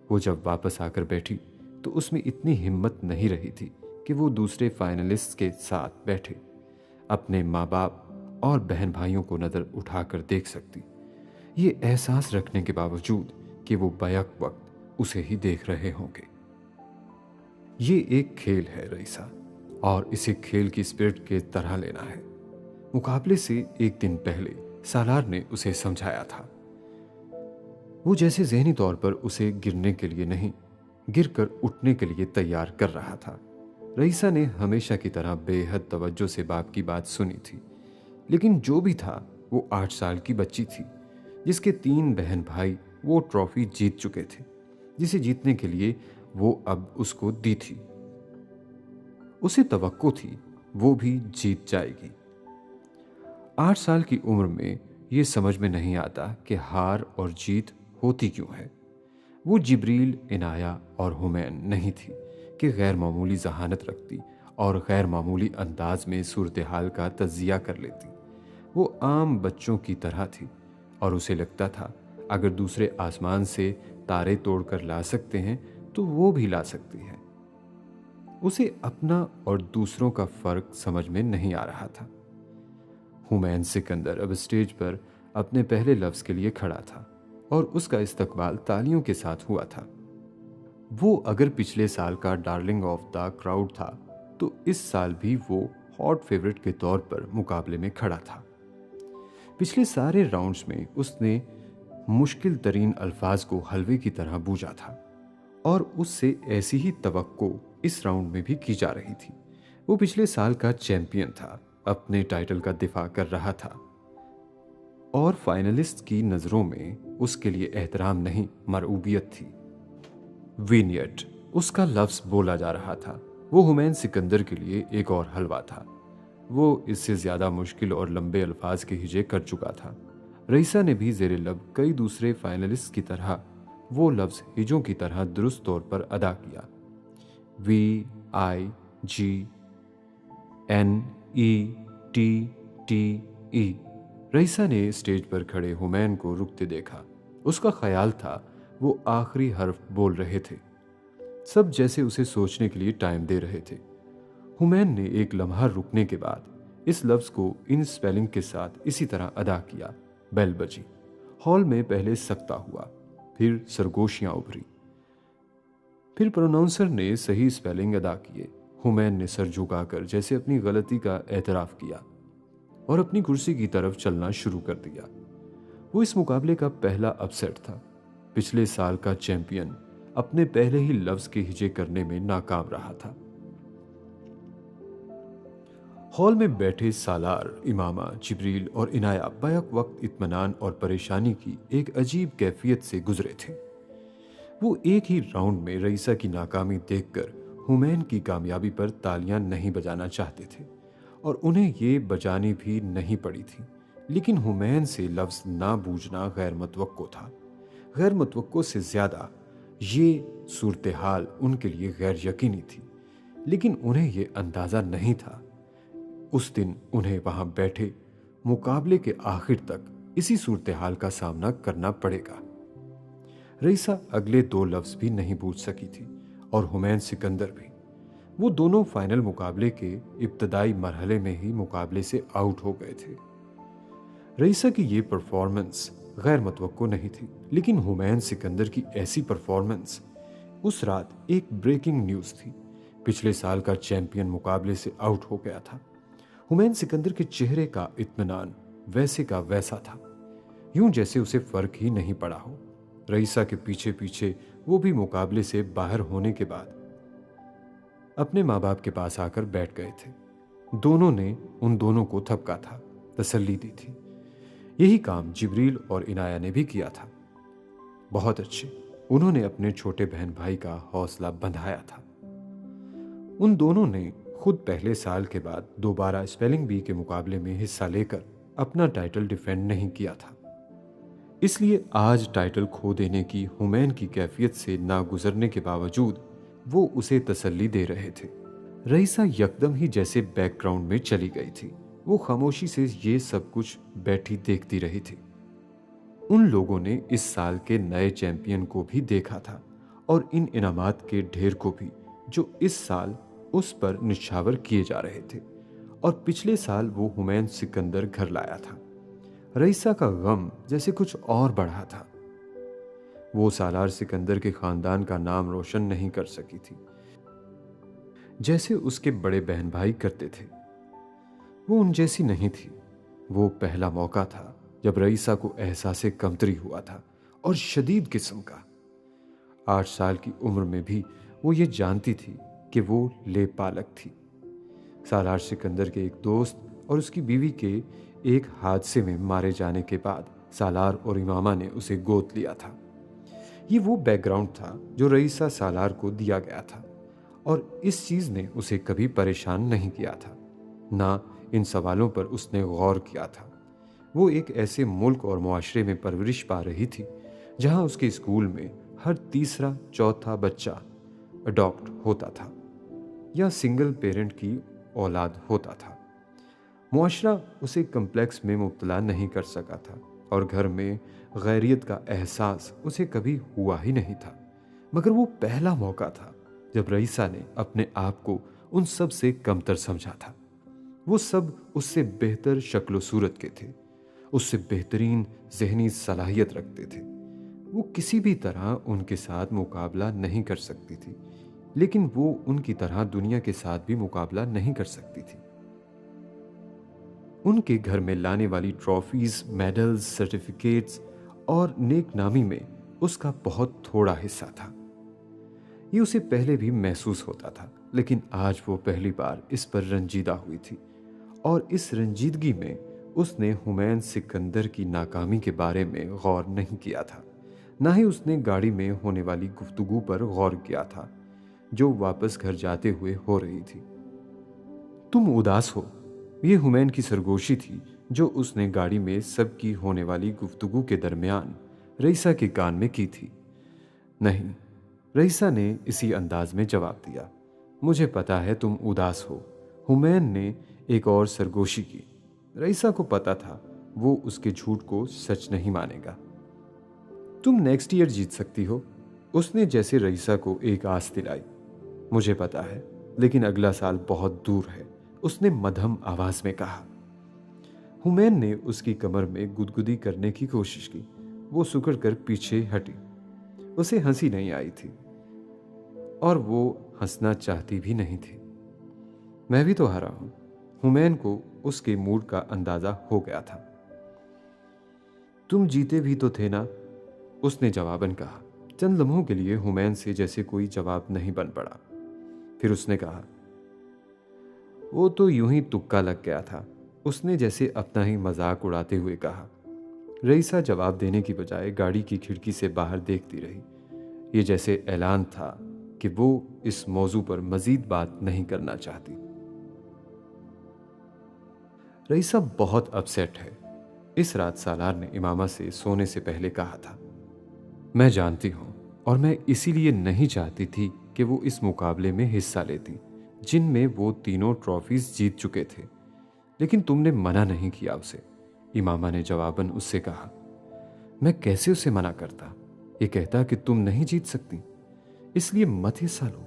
वो जब वापस आकर बैठी तो उसमें इतनी हिम्मत नहीं रही थी कि वो दूसरे फाइनलिस्ट के साथ बैठे अपने माँ बाप और बहन भाइयों को नजर उठाकर देख सकती, ये एहसास रखने के बावजूद कि वो बैक वक्त उसे ही देख रहे होंगे। ये एक खेल है रईसा, और इसे खेल की स्पिरिट के तरह लेना है। मुकाबले से एक दिन पहले सालार ने उसे समझाया था। वो जैसे ज़हनी तौर पर उसे गिरने के लिए नहीं, गिरकर उठने के लिए तैयार कर रहा था। रईसा ने हमेशा की तरह बेहद तवज्जो से बाप की बात सुनी थी, लेकिन जो भी था वो 8 साल की बच्ची थी जिसके 3 बहन भाई वो ट्रॉफी जीत चुके थे, जिसे जीतने के लिए वो अब उसको दी थी। उसे तवक्को थी वो भी जीत जाएगी। 8 साल की उम्र में ये समझ में नहीं आता कि हार और जीत होती क्यों है। वो जिब्रील, इनाया और हुमैन नहीं थी कि गैर मामूली जहानत रखती और गैर मामूली अंदाज में सूरत हाल का तज्जिया कर लेती। वो आम बच्चों की तरह थी, और उसे लगता था अगर दूसरे आसमान से तारे तोड़कर ला सकते हैं तो वो भी ला सकती है। उसे अपना और दूसरों का फर्क समझ में नहीं आ रहा था। हुमैन सिकंदर अब स्टेज पर अपने पहले लफ्ज के लिए खड़ा था, और उसका इस्तकबाल तालियों के साथ हुआ था। वो अगर पिछले साल का डार्लिंग ऑफ द क्राउड था तो इस साल भी वो हॉट फेवरेट के तौर पर मुकाबले में खड़ा था। पिछले सारे राउंड्स में उसने मुश्किल तरीन अल्फाज को हलवे की तरह बूझा था, और उससे ऐसी ही तवक्को इस राउंड में भी की जा रही थी। वो पिछले साल का चैंपियन था, अपने टाइटल का दिफा कर रहा था, और फाइनलिस्ट की नज़रों में उसके लिए एहतराम नहीं मरऊबियत थी। विनियट उसका लफ्ज़ बोला जा रहा था। वो हुमैन सिकंदर के लिए एक और हलवा था। वो इससे ज़्यादा मुश्किल और लंबे अल्फाज के हिजे कर चुका था। रईसा ने भी ज़ेरे लब कई दूसरे फाइनलिस्ट की तरह वो लफ्ज़ हिजों की तरह दुरुस्त तौर पर अदा किया। VIGNETTE। रईसा ने स्टेज पर खड़े हुमैन को रुकते देखा। उसका ख्याल था वो आखिरी हर्फ बोल रहे थे। सब जैसे उसे सोचने के लिए टाइम दे रहे थे। हुमैन ने एक लम्हा रुकने के बाद इस लफ्ज़ को इन स्पेलिंग के साथ इसी तरह अदा किया। बेल बजी। हॉल में पहले सकता हुआ, फिर सरगोशियां उभरी, फिर प्रोनाउंसर ने सही स्पेलिंग अदा किए। हुमैन ने सर झुकाकर जैसे अपनी गलती का एतराफ़ किया और अपनी कुर्सी की तरफ चलना शुरू कर दिया। वो इस मुकाबले का पहला अपसेट था। पिछले साल का चैंपियन अपने पहले ही लफ्ज़ के हिजे करने में नाकाम रहा था। हॉल में बैठे सालार, इमामा, जिब्रील और इनाया बैक वक्त इत्मीनान और परेशानी की एक अजीब कैफियत से गुजरे थे। वो एक ही राउंड में रईसा की नाकामी देखकर हुमैन की कामयाबी पर तालियां नहीं बजाना चाहते थे और उन्हें ये बजानी भी नहीं पड़ी थी। लेकिन हुमैन से लफ्ज़ ना बूझना गैर मुतवक्को था। गैर मुतवक्को से ज़्यादा ये सूरत हाल उनके लिए गैर यकीनी थी। लेकिन उन्हें ये अंदाज़ा नहीं था उस दिन उन्हें वहां बैठे मुकाबले के आखिर तक इसी सूरत हाल का सामना करना पड़ेगा। रईसा अगले 2 लफ्ज़ भी नहीं बूझ सकी थी और हुमैन सिकंदर भी। वो दोनों फाइनल मुकाबले के इब्तदाई मरहले में ही मुकाबले से आउट हो गए थे। रईसा की ये परफॉर्मेंस गैर मुतवक्को नहीं थी, लेकिन हुमैन सिकंदर की ऐसी परफॉर्मेंस उस रात एक ब्रेकिंग न्यूज़ थी। पिछले साल का चैंपियन मुकाबले से आउट हो गया था। हुमैन सिकंदर के चेहरे का इत्मीनान वैसे का वैसा था, यूं जैसे उसे फर्क ही नहीं पड़ा हो। रईसा के पीछे पीछे वो भी मुकाबले से बाहर होने के बाद अपने माँ बाप के पास आकर बैठ गए थे। दोनों ने उन दोनों को थपका था, तसल्ली दी थी। यही काम जिब्रील और इनाया ने भी किया था। बहुत अच्छे, उन्होंने अपने छोटे बहन भाई का हौसला बंधाया था। उन दोनों ने खुद पहले साल के बाद दोबारा स्पेलिंग बी के मुकाबले में हिस्सा लेकर अपना टाइटल डिफेंड नहीं किया था। इसलिए आज टाइटल खो देने की हुमैन की कैफियत से ना गुजरने के बावजूद वो उसे तसल्ली दे रहे थे। रईसा यकदम ही जैसे बैकग्राउंड में चली गई थी। वो खामोशी से ये सब कुछ बैठी देखती रही थी। उन लोगों ने इस साल के नए चैंपियन को भी देखा था और इन इनामात के ढेर को भी जो इस साल उस पर निछावर किए जा रहे थे। और पिछले साल वो हुमैन सिकंदर घर लाया था। रईसा का गम जैसे कुछ और बढ़ा था। वो सालार सिकंदर के खानदान का नाम रोशन नहीं कर सकी थी जैसे उसके बड़े बहन भाई करते थे। वो उन जैसी नहीं थी। वो पहला मौका था जब रईसा को एहसास कमतरी हुआ था, और शदीद किस्म का। 8 साल की उम्र में भी वो ये जानती थी कि वो लेपालक थी। सालार सिकंदर के एक दोस्त और उसकी बीवी के एक हादसे में मारे जाने के बाद सालार और इमामा ने उसे गोद लिया था। ये वो बैकग्राउंड था जो रईसा सालार को दिया गया था, और इस चीज़ ने उसे कभी परेशान नहीं किया था, ना इन सवालों पर उसने गौर किया था। वो एक ऐसे मुल्क और मुआशरे में परवरिश पा रही थी जहां उसके स्कूल में हर तीसरा चौथा बच्चा अडॉप्ट होता था या सिंगल पेरेंट की औलाद होता था। मुआशरा उसे कम्प्लेक्स में मुब्तला नहीं कर सका था और घर में गैरियत का एहसास उसे कभी हुआ ही नहीं था। मगर वो पहला मौका था जब रईसा ने अपने आप को उन सब से कमतर समझा था। वो सब उससे बेहतर शक्ल सूरत के थे, उससे बेहतरीन जहनी सलाहियत रखते थे। वो किसी भी तरह उनके साथ मुकाबला नहीं कर सकती थी, लेकिन वो उनकी तरह दुनिया के साथ भी मुकाबला नहीं कर सकती थी। उनके घर में लाने वाली ट्रॉफीज, मेडल्स, सर्टिफिकेट्स और नेकनामी में उसका बहुत थोड़ा हिस्सा था। ये उसे पहले भी महसूस होता था, लेकिन आज वो पहली बार इस पर रंजीदा हुई थी, और इस रंजीदगी में उसने हुमैन सिकंदर की नाकामी के बारे में गौर नहीं किया था। ना ही उसने गाड़ी में होने वाली गुफ्तगू पर गौर किया था जो वापस घर जाते हुए हो रही थी। तुम उदास हो, ये हुमैन की सरगोशी थी जो उसने गाड़ी में सबकी होने वाली गुफ्तगू के दरमियान रईसा के कान में की थी। नहीं, रईसा ने इसी अंदाज में जवाब दिया। मुझे पता है तुम उदास हो। हुमैन ने एक और सरगोशी की। रईसा को पता था वो उसके झूठ को सच नहीं मानेगा। तुम नेक्स्ट ईयर जीत सकती हो, उसने जैसे रईसा को एक आस दिलाई। मुझे पता है, लेकिन अगला साल बहुत दूर है, उसने मध्यम आवाज में कहा। हुमैन ने उसकी कमर में गुदगुदी करने की कोशिश की। वो सिकुड़ कर पीछे हटी। उसे हंसी नहीं आई थी और वो हंसना चाहती भी नहीं थी। मैं भी तो हारा हूं। हुमैन को उसके मूड का अंदाजा हो गया था। तुम जीते भी तो थे ना, उसने जवाबन कहा। चंद लम्हों के लिए हुमैन से जैसे कोई जवाब नहीं बन पड़ा। फिर उसने कहा, वो तो यूं ही तुक्का लग गया था, उसने जैसे अपना ही मजाक उड़ाते हुए कहा। रईसा जवाब देने की बजाय गाड़ी की खिड़की से बाहर देखती रही। ये जैसे ऐलान था कि वो इस मौजू पर मजीद बात नहीं करना चाहती। रईसा बहुत अपसेट है, इस रात सालार ने इमामा से सोने से पहले कहा था। मैं जानती हूं, और मैं इसीलिए नहीं चाहती थी कि वो इस मुकाबले में हिस्सा लेती जिनमें वो तीनों ट्रॉफीज जीत चुके थे, लेकिन तुमने मना नहीं किया उसे, इमामा ने जवाबन उससे कहा। मैं कैसे उसे मना करता? ये कहता कि तुम नहीं जीत सकती, इसलिए मत हिस्सा लो।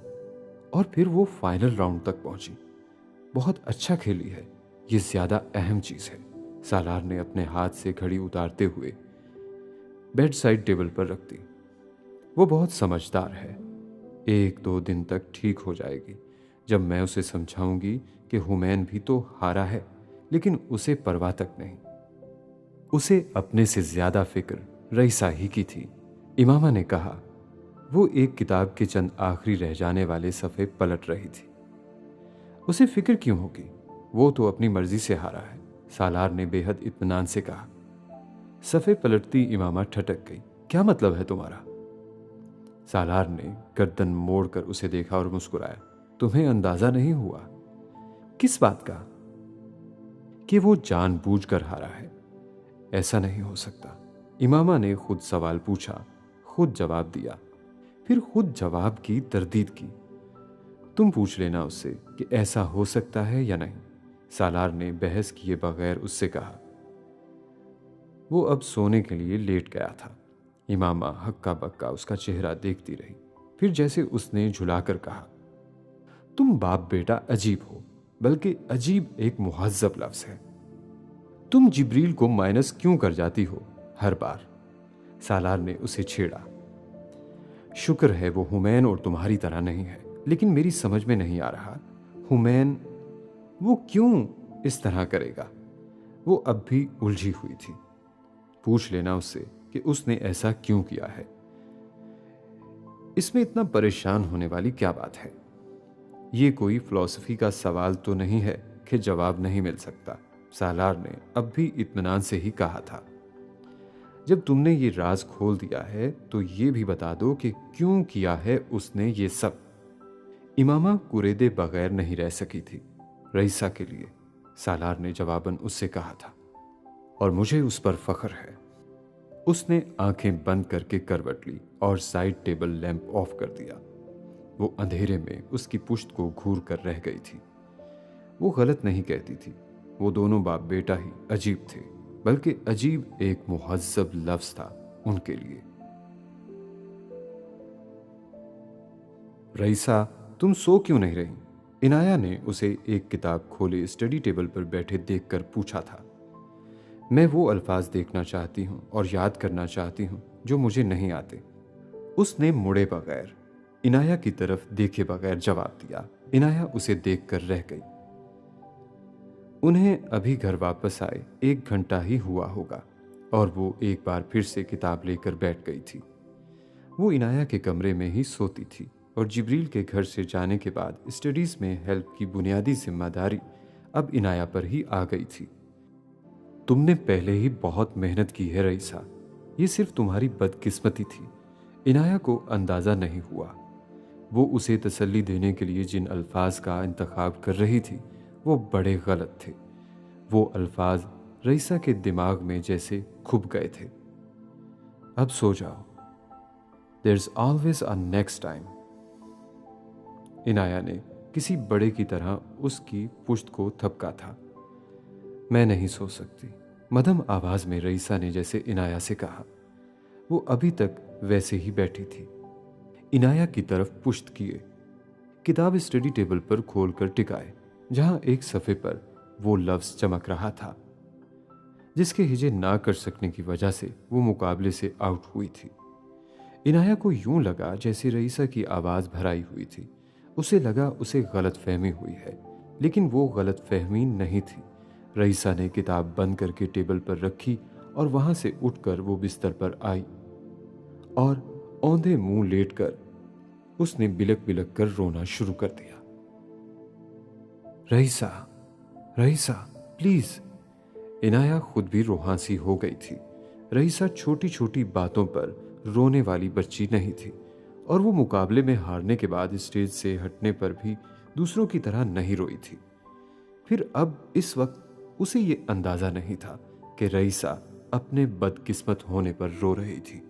और फिर वो फाइनल राउंड तक पहुंची। बहुत अच्छा खेली है, ये ज्यादा अहम चीज है। सालार ने अपने हाथ से घड़ी उतारते हुए बेड साइड टेबल पर रख दी। वो बहुत समझदार है। 1-2 दिन तक ठीक हो जाएगी, जब मैं उसे समझाऊंगी कि हुमैन भी तो हारा है, लेकिन उसे परवाह तक नहीं। उसे अपने से ज्यादा फिक्र रईसा ही की थी, इमामा ने कहा। वो एक किताब के चंद आखिरी रह जाने वाले सफ़े पलट रही थी। उसे फिक्र क्यों होगी? वो तो अपनी मर्जी से हारा है, सालार ने बेहद इत्मीनान से कहा। सफ़े पलटती इमामा ठटक गई। क्या मतलब है तुम्हारा? सालार ने गर्दन मोड़कर उसे देखा और मुस्कुराया। तुम्हें अंदाजा नहीं हुआ? किस बात का? कि वो जानबूझकर हारा है। ऐसा नहीं हो सकता। इमामा ने खुद सवाल पूछा, खुद जवाब दिया, फिर खुद जवाब की तरदीद की। तुम पूछ लेना उससे कि ऐसा हो सकता है या नहीं, सालार ने बहस किए बगैर उससे कहा। वो अब सोने के लिए लेट गया था। इमामा हक्का बक्का उसका चेहरा देखती रही, फिर जैसे उसने झुलाकर कहा, तुम बाप बेटा अजीब हो, बल्कि अजीब एक मुहज्जब लफ्ज है। तुम जिब्रील को माइनस क्यों कर जाती हो हर बार? सालार ने उसे छेड़ा। शुक्र है वो हुमैन और तुम्हारी तरह नहीं है, लेकिन मेरी समझ में नहीं आ रहा, हुमैन वो क्यों इस तरह करेगा? वो अब भी उलझी हुई थी। पूछ लेना उससे कि उसने ऐसा क्यों किया है। इसमें इतना परेशान होने वाली क्या बात है? ये कोई फिलॉसफी का सवाल तो नहीं है कि जवाब नहीं मिल सकता, सालार ने अब भी इत्मीनान से ही कहा था। जब तुमने ये राज खोल दिया है तो ये भी बता दो कि क्यों किया है उसने ये सब। इमामा कुरेदे बगैर नहीं रह सकी थी। रईसा के लिए, सालार ने जवाबन उससे कहा था, और मुझे उस पर फख्र है। उसने आंखें बंद करके करवट ली और साइड टेबल लैंप ऑफ कर दिया। वो अंधेरे में उसकी पुश्त को घूर कर रह गई थी। वो गलत नहीं कहती थी, वो दोनों बाप बेटा ही अजीब थे, बल्कि अजीब एक मुहज्जब लफ्ज था उनके लिए। रईसा, तुम सो क्यों नहीं रही? इनाया ने उसे एक किताब खोले स्टडी टेबल पर बैठे देखकर पूछा था। मैं वो अल्फाज देखना चाहती हूँ और याद करना चाहती हूँ जो मुझे नहीं आते, उसने मुड़े बगैर, इनाया की तरफ देखे बगैर जवाब दिया। इनाया उसे देखकर रह गई। उन्हें अभी घर वापस आए 1 घंटा ही हुआ होगा और वो एक बार फिर से किताब लेकर बैठ गई थी। वो इनाया के कमरे में ही सोती थी और जिब्रील के घर से जाने के बाद स्टडीज में हेल्प की बुनियादी जिम्मेदारी अब इनाया पर ही आ गई थी। तुमने पहले ही बहुत मेहनत की है रईसा, ये सिर्फ तुम्हारी बदकिस्मती थी। इनाया को अंदाजा नहीं हुआ। वो उसे तसल्ली देने के लिए जिन अल्फाज का इंतखाब कर रही थी वो बड़े गलत थे। वो अल्फाज रईसा के दिमाग में जैसे खुब गए थे। अब सो जाओ। There's always a next time. Inaya ने किसी बड़े की तरह उसकी पुश्त को थपका था। मैं नहीं सो सकती, मध्यम आवाज में रईसा ने जैसे इनाया से कहा। वो अभी तक वैसे ही बैठी थी, इनाया की तरफ पुश्त किए, किताब स्टडी टेबल पर खोलकर टिकाए, जहां एक सफ़े पर वो लफ्ज चमक रहा था जिसके हिजे ना कर सकने की वजह से वो मुकाबले से आउट हुई थी। इनाया को यूं लगा जैसे रईसा की आवाज़ भराई हुई थी। उसे लगा उसे गलत फहमी हुई है, लेकिन वो गलत फहमी नहीं थी। रईसा ने किताब बंद करके टेबल पर रखी और वहां से उठकर वो बिस्तर पर आई और औंधे मुंह लेटकर उसने बिलक बिलक कर रोना शुरू कर दिया। रईसा, रईसा प्लीज। इनाया खुद भी रोहांसी हो गई थी। रईसा छोटी छोटी बातों पर रोने वाली बच्ची नहीं थी और वो मुकाबले में हारने के बाद स्टेज से हटने पर भी दूसरों की तरह नहीं रोई थी। फिर अब इस वक्त उसे ये अंदाजा नहीं था कि रईसा अपने बदकिस्मत होने पर रो रही थी।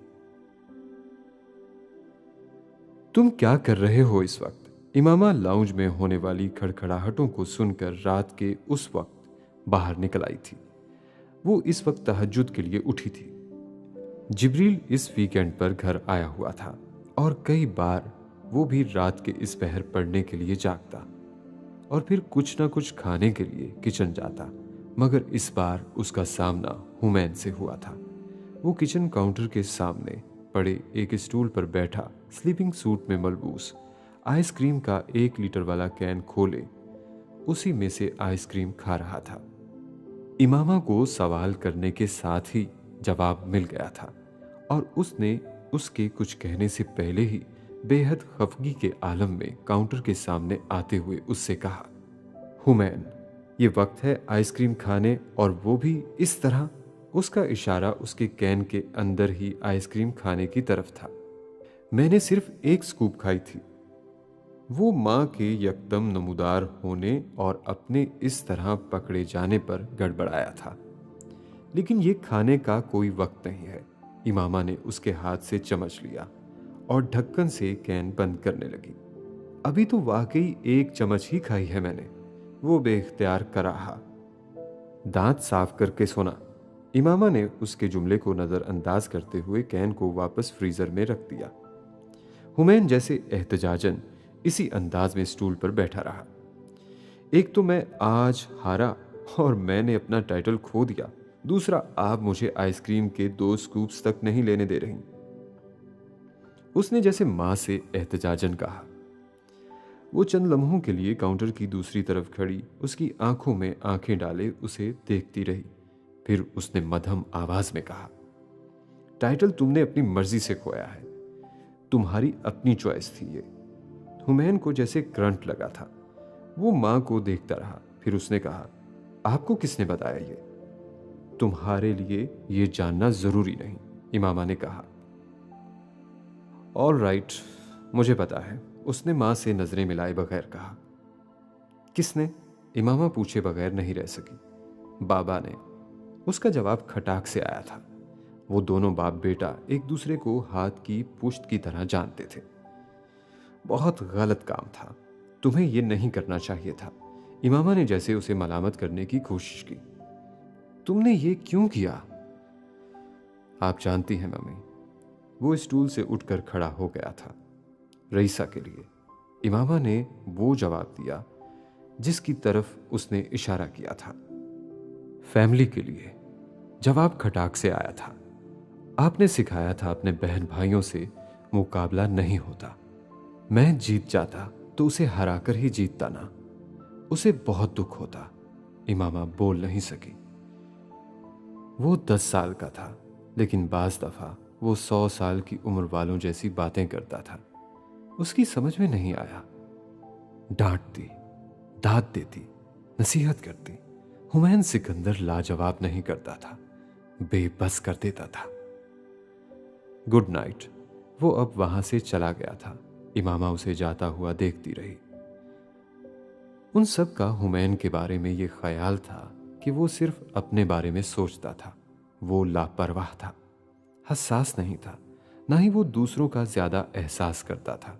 तुम क्या कर रहे हो इस वक्त? इमामा लाउंज में होने वाली खड़खड़ाहटों को सुनकर रात के उस वक्त बाहर निकल आई थी। वो इस वक्त तहज्जुद के लिए उठी थी। जिब्रील इस वीकेंड पर घर आया हुआ था और कई बार वो भी रात के इस पहर पढ़ने के लिए जागता और फिर कुछ ना कुछ खाने के लिए किचन जाता, मगर इस बार उसका सामना हुमैन से हुआ था। वो किचन काउंटर के सामने पड़े एक स्टूल पर बैठा, स्लीपिंग सूट में मलबूस, आइसक्रीम का 1 लीटर वाला कैन खोले उसी में से आइसक्रीम खा रहा था। इमामा को सवाल करने के साथ ही जवाब मिल गया था और उसने उसके कुछ कहने से पहले ही बेहद खफगी के आलम में काउंटर के सामने आते हुए उससे कहा, हुमैन, ये वक्त है आइसक्रीम खाने और वो भी इस तरह। उसका इशारा उसके कैन के अंदर ही आइसक्रीम खाने की तरफ था। मैंने सिर्फ 1 स्कूप खाई थी। वो मां के यकदम नमूदार होने और अपने इस तरह पकड़े जाने पर गड़बड़ाया था। लेकिन ये खाने का कोई वक्त नहीं है। इमामा ने उसके हाथ से चमच लिया और ढक्कन से कैन बंद करने लगी। अभी तो वाकई 1 चम्मच ही खाई है मैंने, वो बेख्तियार कर रहा। दांत साफ करके सोना। इमामा ने उसके जुमले को नजरअंदाज करते हुए कैन को वापस फ्रीजर में रख दिया। हुमैन जैसे एहतजाजन इसी अंदाज में स्टूल पर बैठा रहा। एक तो मैं आज हारा और मैंने अपना टाइटल खो दिया, दूसरा आप मुझे आइसक्रीम के 2 स्कूप्स तक नहीं लेने दे रही, उसने जैसे मां से एहतजाजन कहा। वो चंद लम्हों के लिए काउंटर की दूसरी तरफ खड़ी उसकी आंखों में आंखें डाले उसे देखती रही। फिर उसने मध्यम आवाज में कहा, टाइटल तुमने अपनी मर्जी से खोया है, तुम्हारी अपनी चॉइस थी ये। हुमैन को जैसे करंट लगा था। वो मां को देखता रहा। फिर उसने कहा, आपको किसने बताया ये? तुम्हारे लिए ये जानना जरूरी नहीं, इमामा ने कहा। ऑल राइट, मुझे पता है, उसने मां से नजरें मिलाए बगैर कहा। किसने? इमामा पूछे बगैर नहीं रह सकी। बाबा ने। उसका जवाब खटाक से आया था। वो दोनों बाप बेटा एक दूसरे को हाथ की पुश्त की तरह जानते थे। बहुत गलत काम था, तुम्हें यह नहीं करना चाहिए था। इमामा ने जैसे उसे मलामत करने की कोशिश की। तुमने ये क्यों किया? आप जानती हैं मम्मी। वो स्टूल से उठकर खड़ा हो गया था। रईसा के लिए। इमामा ने वो जवाब दिया जिसकी तरफ उसने इशारा किया था। फैमिली के लिए। जवाब खटाक से आया था। आपने सिखाया था अपने बहन भाइयों से मुकाबला नहीं होता। मैं जीत जाता तो उसे हराकर ही जीतता ना। उसे बहुत दुख होता। इमामा बोल नहीं सकी। वो 10 साल का था, लेकिन बाज दफा वो 100 साल की उम्र वालों जैसी बातें करता था। उसकी समझ में नहीं आया। डांटती, दाद देती, नसीहत करती। हुमैन सिकंदर लाजवाब नहीं करता था, बेबस कर देता था। Good night. वो अब वहां से चला गया था। इमामा उसे जाता हुआ देखती रही। उन सब का हुमैन के बारे में ये ख्याल था कि वो सिर्फ अपने बारे में सोचता था। वो लापरवाह था, हसास नहीं था, ना ही वो दूसरों का ज्यादा एहसास करता था।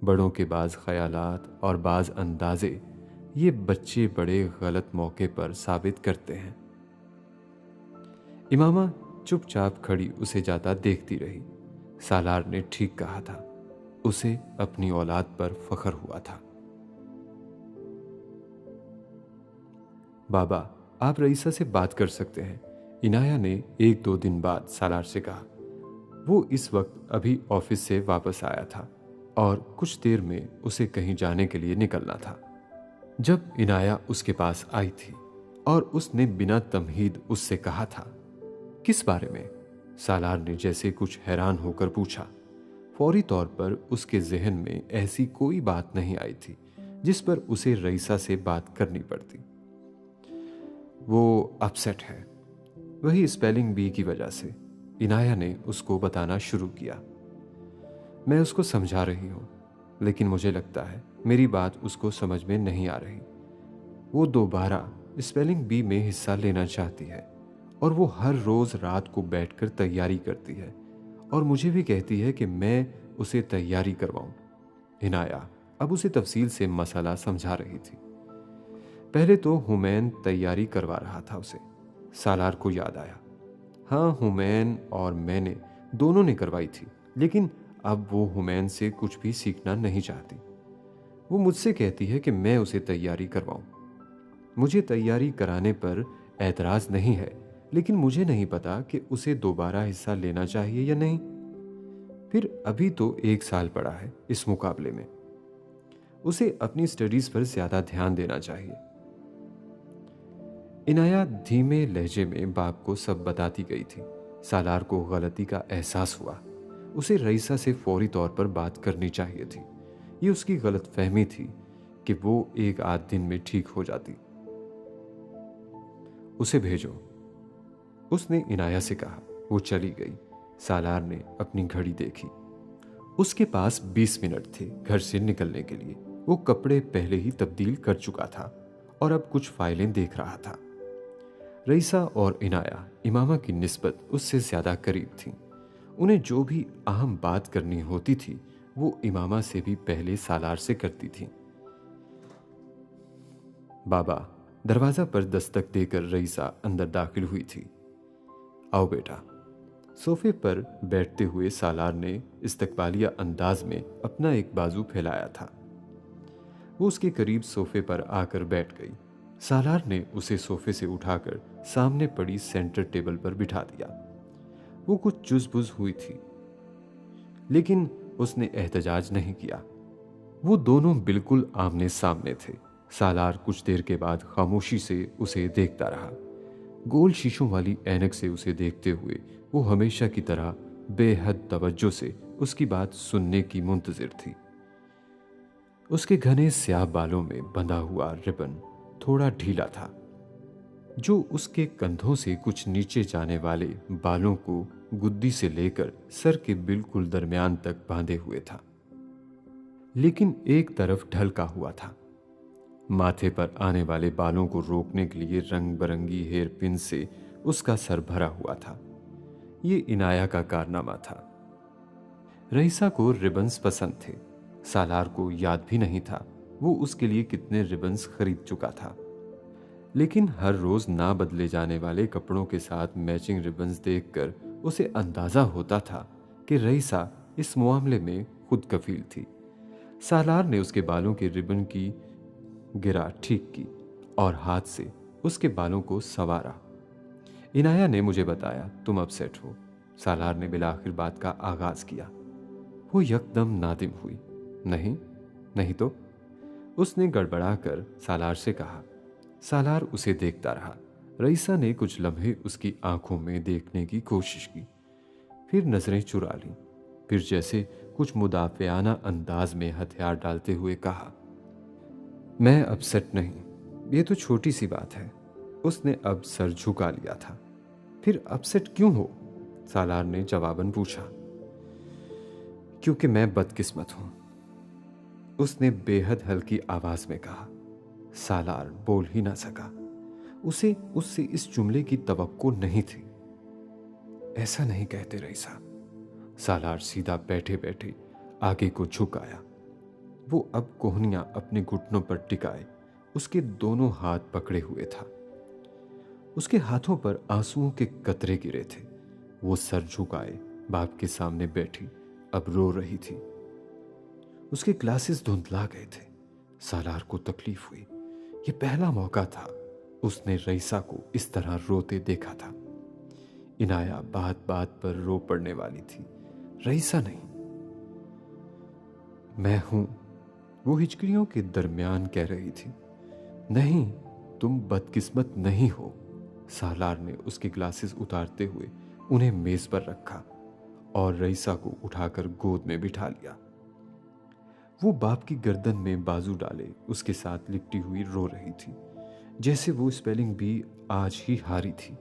बड़ों के बाज ख्यालात और बाज अंदाजे ये बच्चे बड़े गलत मौके पर साबित करते हैं। इमामा चुपचाप खड़ी उसे जाता देखती रही। सालार ने ठीक कहा था, उसे अपनी औलाद पर फख्र हुआ था। बाबा, आप रईसा से बात कर सकते हैं, इनाया ने 1-2 दिन बाद सालार से कहा। वो इस वक्त अभी ऑफिस से वापस आया था और कुछ देर में उसे कहीं जाने के लिए निकलना था। जब इनाया उसके पास आई थी और उसने बिना तमहीद उससे कहा था, किस बारे में? सालार ने जैसे कुछ हैरान होकर पूछा। फौरी तौर पर उसके जहन में ऐसी कोई बात नहीं आई थी जिस पर उसे रईसा से बात करनी पड़ती। वो अपसेट है, वही स्पेलिंग बी की वजह से, इनाया ने उसको बताना शुरू किया। मैं उसको समझा रही हूं, लेकिन मुझे लगता है मेरी बात उसको समझ में नहीं आ रही। वो दोबारा स्पेलिंग बी में हिस्सा लेना चाहती है और वो हर रोज रात को बैठकर तैयारी करती है और मुझे भी कहती है कि मैं उसे तैयारी करवाऊं। इनाया अब उसे तफसील से मसला समझा रही थी। पहले तो हुमैन तैयारी करवा रहा था उसे। सालार को याद आया, हाँ, हुमैन और मैंने दोनों ने करवाई थी, लेकिन अब वो हुमैन से कुछ भी सीखना नहीं चाहती। वो मुझसे कहती है कि मैं उसे तैयारी करवाऊं। मुझे तैयारी कराने पर एतराज नहीं है, लेकिन मुझे नहीं पता कि उसे दोबारा हिस्सा लेना चाहिए या नहीं। फिर अभी तो 1 साल पड़ा है इस मुकाबले में, उसे अपनी स्टडीज पर ज्यादा ध्यान देना चाहिए। इनाया धीमे लहजे में बाप को सब बताती गई थी। सालार को गलती का एहसास हुआ। उसे रईसा से फौरी तौर पर बात करनी चाहिए थी। ये उसकी गलत फहमी थी कि वो 1-8 दिन में ठीक हो जाती। उसे भेजो, उसने इनाया से कहा। वो चली गई। सालार ने अपनी घड़ी देखी। उसके पास 20 मिनट थे घर से निकलने के लिए। वो कपड़े पहले ही तब्दील कर चुका था और अब कुछ फाइलें देख रहा था। रईसा और इनाया इमामा की निस्बत उससे ज्यादा करीब थीं। उन्हें जो भी अहम बात करनी होती थी वो इमामा से भी पहले सालार से करती थी। बाबा, दरवाजा पर दस्तक देकर रईसा अंदर दाखिल हुई थी। आओ बेटा। सोफे पर बैठते हुए सालार ने इस्तकबालिया अंदाज में अपना एक बाजू फैलाया था। वो उसके करीब सोफे पर आकर बैठ गई। सालार ने उसे सोफे से उठाकर सामने पड़ी सेंटर टेबल पर बिठा दिया। वो कुछ जुज़बुज़ हुई थी, लेकिन उसने एहतजाज नहीं किया। वो दोनों बिल्कुल आमने सामने थे। सालार कुछ देर के बाद खामोशी से उसे देखता रहा। गोल शीशों वाली ऐनक से उसे देखते हुए वो हमेशा की तरह बेहद तवज्जो से उसकी बात सुनने की मुंतजिर थी। उसके घने स्याह बालों में बंधा हुआ रिबन थोड़ा ढीला था, जो उसके कंधों से कुछ नीचे जाने वाले बालों को गुद्दी से लेकर सर के बिल्कुल दरमियान तक बांधे हुए था, लेकिन एक तरफ ढलका हुआ था। माथे पर आने वाले बालों को रोकने के लिए रंग बरंगी हेयर पिन से उसका सर भरा हुआ था। ये इनाया का कारनामा था। रईसा को रिबन्स पसंद थे। सालार को याद भी नहीं था वो उसके लिए कितने रिबन्स खरीद चुका था, लेकिन हर रोज ना बदले जाने वाले कपड़ों के साथ मैचिंग रिबन्स देखकर उसे अंदाजा होता था कि रईसा इस मामले में खुद कफील थी। सालार ने उसके बालों के रिबन की गिरा ठीक की और हाथ से उसके बालों को संवारा। इनाया ने मुझे बताया तुम अपसेट हो, सालार ने बिलाखिर बात का आगाज किया। वो यकदम नादिम हुई। नहीं, नहीं तो, उसने गड़बड़ाकर सालार से कहा। सालार उसे देखता रहा। रईसा ने कुछ लम्हे उसकी आंखों में देखने की कोशिश की, फिर नजरें चुरा लीं, फिर जैसे कुछ मुदाफियाना अंदाज में हथियार डालते हुए कहा, मैं अपसेट नहीं, ये तो छोटी सी बात है। उसने अब सर झुका लिया था। फिर अपसेट क्यों हो? सालार ने जवाबन पूछा। क्योंकि मैं बदकिस्मत हूं, उसने बेहद हल्की आवाज में कहा। सालार बोल ही ना सका। उसे उससे इस जुमले की तवक्को नहीं थी। ऐसा नहीं कहते रईसा, सालार सीधा बैठे बैठे आगे को झुक आया। वो अब कोहनियां अपने घुटनों पर टिकाए उसके दोनों हाथ पकड़े हुए था। उसके हाथों पर आंसुओं के कतरे गिरे थे। वो सर झुकाए बाप के सामने बैठी अब रो रही थी। उसके ग्लासेस धुंधला गए थे। सालार को तकलीफ हुई। ये पहला मौका था उसने रईसा को इस तरह रोते देखा था। इनाया बात बात पर रो पड़ने वाली थी, रईसा नहीं। मैं हूं, वो हिचकियों के दरमियान कह रही थी। नहीं, तुम बदकिस्मत नहीं हो। सालार ने उसके ग्लासेस उतारते हुए उन्हें मेज पर रखा और रईसा को उठाकर गोद में बिठा लिया। वो बाप की गर्दन में बाजू डाले उसके साथ लिपटी हुई रो रही थी, जैसे वो स्पेलिंग भी आज ही हारी थी।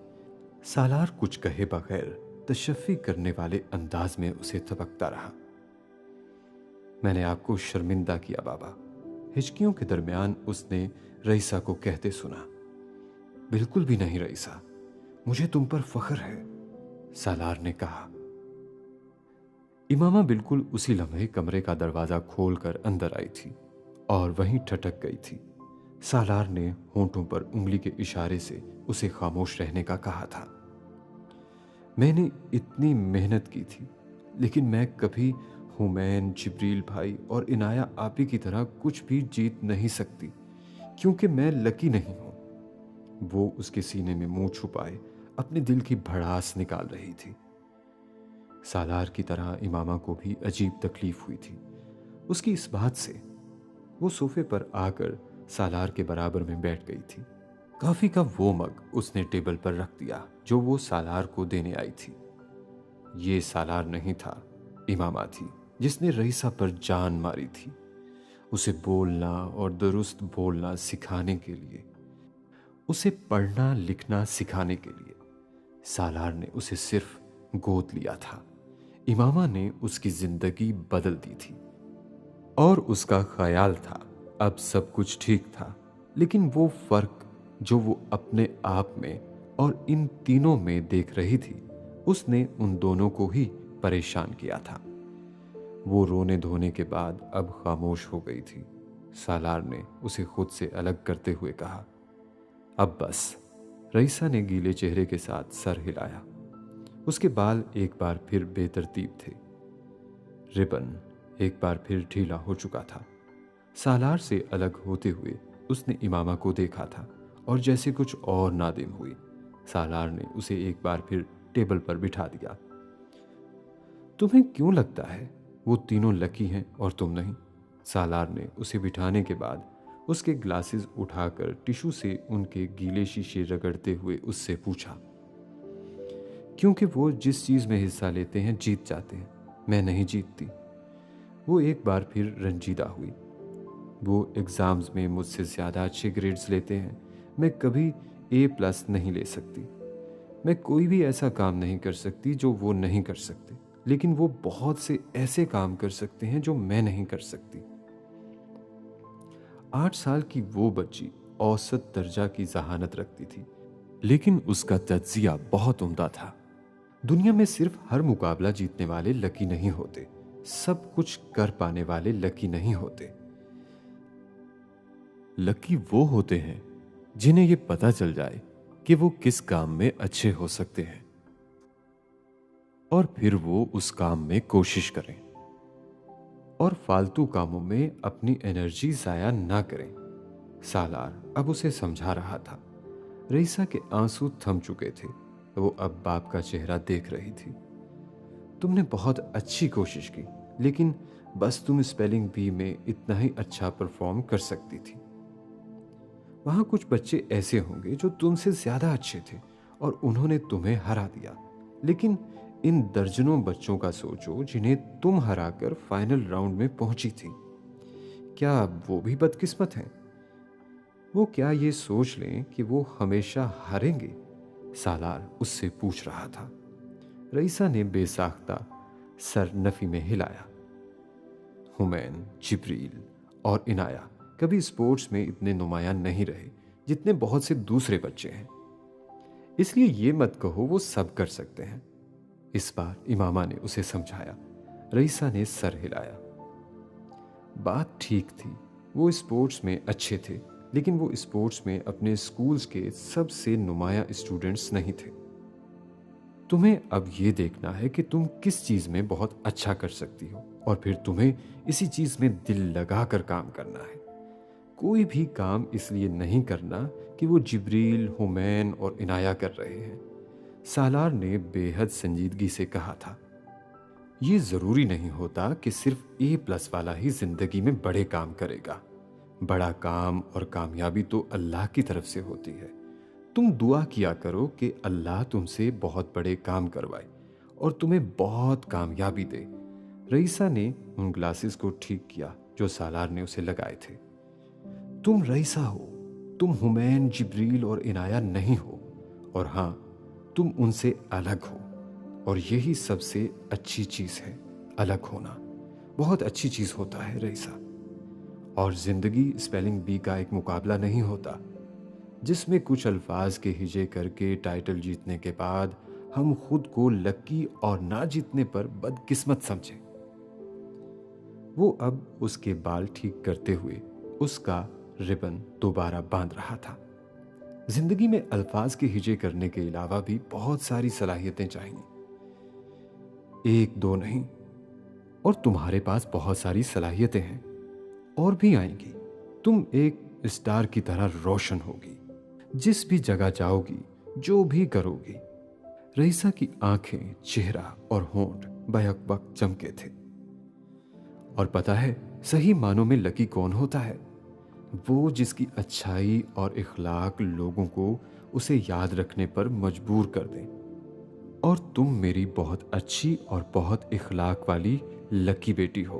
सालार कुछ कहे बगैर तशफ़ी करने वाले अंदाज में उसे थपकता रहा। मैंने आपको शर्मिंदा किया बाबा, हिचकियों के दरमियान उसने रईसा को कहते सुना। बिल्कुल भी नहीं रईसा, मुझे तुम पर फख्र है, सालार ने कहा। इमामा बिल्कुल उसी लम्हे कमरे का दरवाजा खोलकर अंदर आई थी और वहीं ठटक गई थी। सालार ने होंठों पर उंगली के इशारे से उसे खामोश रहने का कहा था। मैंने इतनी मेहनत की थी, लेकिन मैं कभी हुमैन, जिब्रील भाई और इनाया आपी की तरह कुछ भी जीत नहीं सकती, क्योंकि मैं लकी नहीं हूं। वो उसके सीने में मुंह छुपाए अपने दिल की भड़ास निकाल रही थी। सालार की तरह इमामा को भी अजीब तकलीफ हुई थी उसकी इस बात से। वो सोफे पर आकर सालार के बराबर में बैठ गई थी। कॉफी का वो मग उसने टेबल पर रख दिया जो वो सालार को देने आई थी। ये सालार नहीं था, इमामा थी, जिसने रईसा पर जान मारी थी उसे बोलना और दुरुस्त बोलना सिखाने के लिए, उसे पढ़ना लिखना सिखाने के लिए। सालार ने उसे सिर्फ गोद लिया था। इमामा ने उसकी जिंदगी बदल दी थी और उसका ख्याल था अब सब कुछ ठीक था। लेकिन वो फर्क जो वो अपने आप में और इन तीनों में देख रही थी, उसने उन दोनों को ही परेशान किया था। वो रोने धोने के बाद अब खामोश हो गई थी। सालार ने उसे खुद से अलग करते हुए कहा, अब बस। रईसा ने गीले चेहरे के साथ सर हिलाया। उसके बाल एक बार फिर बेतरतीब थे। रिबन एक बार फिर ढीला हो चुका था। सालार से अलग होते हुए उसने इमामा को देखा था और जैसे कुछ और नादिम हुई। सालार ने उसे एक बार फिर टेबल पर बिठा दिया। तुम्हें क्यों लगता है वो तीनों लकी हैं और तुम नहीं? सालार ने उसे बिठाने के बाद उसके ग्लासेस उठाकर टिश्यू से उनके गीले शीशे रगड़ते हुए उससे पूछा। क्योंकि वो जिस चीज़ में हिस्सा लेते हैं जीत जाते हैं, मैं नहीं जीतती। वो एक बार फिर रंजीदा हुई। वो एग्ज़ाम्स में मुझसे ज़्यादा अच्छे ग्रेड्स लेते हैं, मैं कभी A+ नहीं ले सकती। मैं कोई भी ऐसा काम नहीं कर सकती जो वो नहीं कर सकते, लेकिन वो बहुत से ऐसे काम कर सकते हैं जो मैं नहीं कर सकती। 8 साल की वो बच्ची औसत दर्जा की ज़हानत रखती थी, लेकिन उसका तज्जिया बहुत उम्दा था। दुनिया में सिर्फ हर मुकाबला जीतने वाले लकी नहीं होते, सब कुछ कर पाने वाले लकी नहीं होते। लकी वो होते हैं जिन्हें ये पता चल जाए कि वो किस काम में अच्छे हो सकते हैं और फिर वो उस काम में कोशिश करें और फालतू कामों में अपनी एनर्जी जाया ना करें। सालार अब उसे समझा रहा था। रईसा के आंसू थम चुके थे। वो अब बाप का चेहरा देख रही थी। तुमने बहुत अच्छी कोशिश की, लेकिन बस तुम स्पेलिंग बी में इतना ही अच्छा परफॉर्म कर सकती थी। वहां कुछ बच्चे ऐसे होंगे जो तुमसे ज्यादा अच्छे थे और उन्होंने तुम्हें हरा दिया, लेकिन इन दर्जनों बच्चों का सोचो जिन्हें तुम हराकर फाइनल राउंड में पहुंची थी। क्या वो भी बदकिस्मत हैं? वो क्या ये सोच लें कि वो हमेशा हारेंगे? सालार उससे पूछ रहा था। रईसा ने बेसाख्ता सर नफी में हिलाया। हुमैन, जिब्रील और इनाया कभी स्पोर्ट्स में इतने नुमायां नहीं रहे जितने बहुत से दूसरे बच्चे हैं, इसलिए ये मत कहो वो सब कर सकते हैं। इस बार इमामा ने उसे समझाया। रईसा ने सर हिलाया। बात ठीक थी, वो स्पोर्ट्स में अच्छे थे, लेकिन वो स्पोर्ट्स में अपने स्कूल्स के सबसे नुमाया स्टूडेंट्स नहीं थे। तुम्हें अब ये देखना है कि तुम किस चीज में बहुत अच्छा कर सकती हो, और फिर तुम्हें इसी चीज में दिल लगाकर काम करना है। कोई भी काम इसलिए नहीं करना कि वो जिब्रील, हुमैन और इनाया कर रहे हैं। सालार ने बेहद संजीदगी से कहा था, ये जरूरी नहीं होता कि सिर्फ A+ वाला ही जिंदगी में बड़े काम करेगा। बड़ा काम और कामयाबी तो अल्लाह की तरफ से होती है। तुम दुआ किया करो कि अल्लाह तुमसे बहुत बड़े काम करवाए और तुम्हें बहुत कामयाबी दे। रईसा ने उन ग्लासेस को ठीक किया जो सालार ने उसे लगाए थे। तुम रईसा हो, तुम हुमैन, जिब्रील और इनाया नहीं हो, और हाँ, तुम उनसे अलग हो, और यही सबसे अच्छी चीज है। अलग होना बहुत अच्छी चीज होता है रईसा। और जिंदगी स्पेलिंग बी का एक मुकाबला नहीं होता जिसमें कुछ अल्फाज के हिजे करके टाइटल जीतने के बाद हम खुद को लकी और ना जीतने पर बदकिस्मत समझें। वो अब उसके बाल ठीक करते हुए उसका रिबन दोबारा बांध रहा था। जिंदगी में अल्फाज के हिजे करने के अलावा भी बहुत सारी सलाहियतें चाहिए, एक दो नहीं। और तुम्हारे पास बहुत सारी सलाहियतें हैं और भी आएंगी। तुम एक स्टार की तरह रोशन होगी, जिस भी जगह जाओगी, जो भी करोगी। रईसा की आंखें, चेहरा और होंठ बैक वक्त चमके थे। और पता है सही मानों में लकी कौन होता है? वो जिसकी अच्छाई और इखलाक लोगों को उसे याद रखने पर मजबूर कर दें। और तुम मेरी बहुत अच्छी और बहुत इखलाक वाली लकी बेटी हो।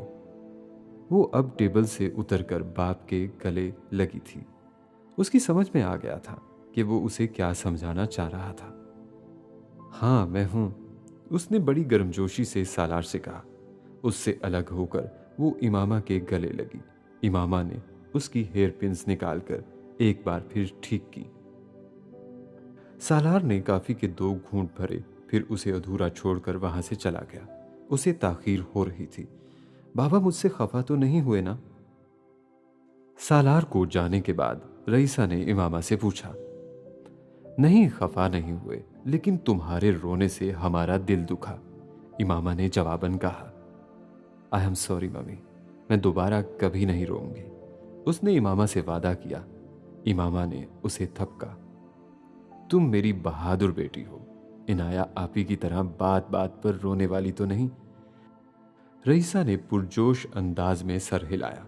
वो अब टेबल से उतरकर बाप के गले लगी थी। उसकी समझ में आ गया था कि वो उसे क्या समझाना चाह रहा था। हाँ, मैं हूं, उसने बड़ी गर्मजोशी से सालार से कहा। उससे अलग होकर वो इमामा के गले लगी। इमामा ने उसकी हेयर पिन्स निकालकर एक बार फिर ठीक की। सालार ने काफी के 2 घूंट भरे, फिर उसे अधूरा छोड़कर वहां से चला गया। उसे ताखीर हो रही थी। बाबा मुझसे खफा तो नहीं हुए ना? सालार को जाने के बाद रईसा ने इमामा से पूछा। नहीं, खफा नहीं हुए, लेकिन तुम्हारे रोने से हमारा दिल दुखा, इमामा ने जवाबन कहा। आई एम सॉरी मम्मी, मैं दोबारा कभी नहीं रोऊंगी, उसने इमामा से वादा किया। इमामा ने उसे थपका। तुम मेरी बहादुर बेटी हो, इनाया आपी की तरह बात बात पर रोने वाली तो नहीं। रईसा ने पुरजोश अंदाज में सर हिलाया।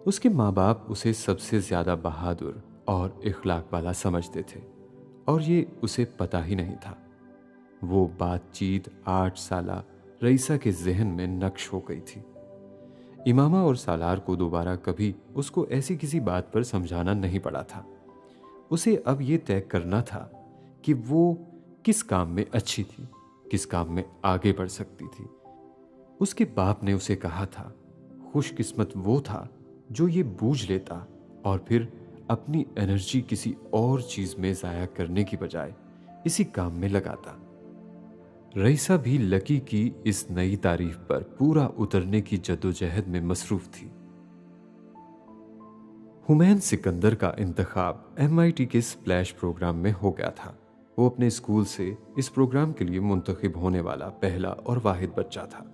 उसके माँ बाप उसे सबसे ज्यादा बहादुर और इखलाक वाला समझते थे, और ये उसे पता ही नहीं था। वो बातचीत 8 साला रईसा के जहन में नक्श हो गई थी। इमामा और सालार को दोबारा कभी उसको ऐसी किसी बात पर समझाना नहीं पड़ा था। उसे अब ये तय करना था कि वो किस काम में अच्छी थी, किस काम में आगे बढ़ सकती थी। उसके बाप ने उसे कहा था, खुशकिस्मत वो था जो ये बूझ लेता और फिर अपनी एनर्जी किसी और चीज में जाया करने की बजाय इसी काम में लगाता। रईसा भी लकी की इस नई तारीफ पर पूरा उतरने की जद्दोजहद में मसरूफ थी। हुमैन सिकंदर का इंतखाब MIT के स्प्लैश प्रोग्राम में हो गया था। वो अपने स्कूल से इस प्रोग्राम के लिए मुंतखब होने वाला पहला और वाहिद बच्चा था।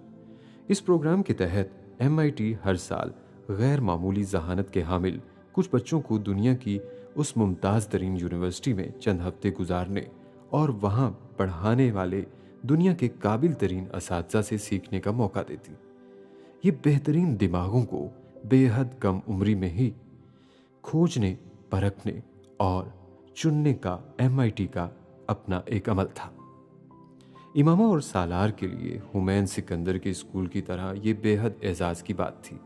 इस प्रोग्राम के तहत MIT हर साल गैर मामूली जहानत के हामिल कुछ बच्चों को दुनिया की उस मुमताज़ तरीन यूनिवर्सिटी में चंद हफ्ते गुजारने और वहाँ पढ़ाने वाले दुनिया के काबिल तरीन असातिज़ा से सीखने का मौका देती। ये बेहतरीन दिमागों को बेहद कम उम्री में ही खोजने, परखने और चुनने का MIT का अपना एक अमल था। इमामा और सालार के लिए हुमैन सिकंदर के स्कूल की तरह ये बेहद एजाज की बात थी,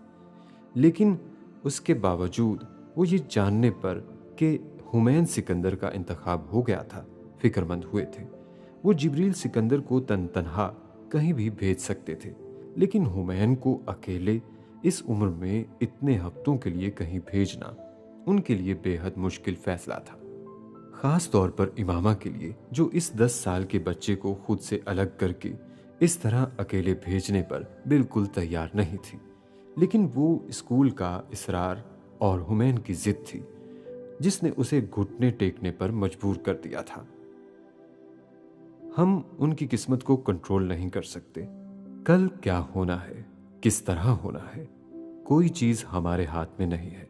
लेकिन उसके बावजूद वो ये जानने पर कि हुमैन सिकंदर का इंतखाब हो गया था, फिक्रमंद हुए थे। वो जिब्रील सिकंदर को तनहा कहीं भी भेज सकते थे, लेकिन हुमैन को अकेले इस उम्र में इतने हफ्तों के लिए कहीं भेजना उनके लिए बेहद मुश्किल फैसला था। खास तौर पर इमामा के लिए, जो इस 10 साल के बच्चे को खुद से अलग करके इस तरह अकेले भेजने पर बिल्कुल तैयार नहीं थी। लेकिन वो स्कूल का इसरार और हुमैन की जिद थी जिसने उसे घुटने टेकने पर मजबूर कर दिया था। हम उनकी किस्मत को कंट्रोल नहीं कर सकते। कल क्या होना है, किस तरह होना है, कोई चीज हमारे हाथ में नहीं है।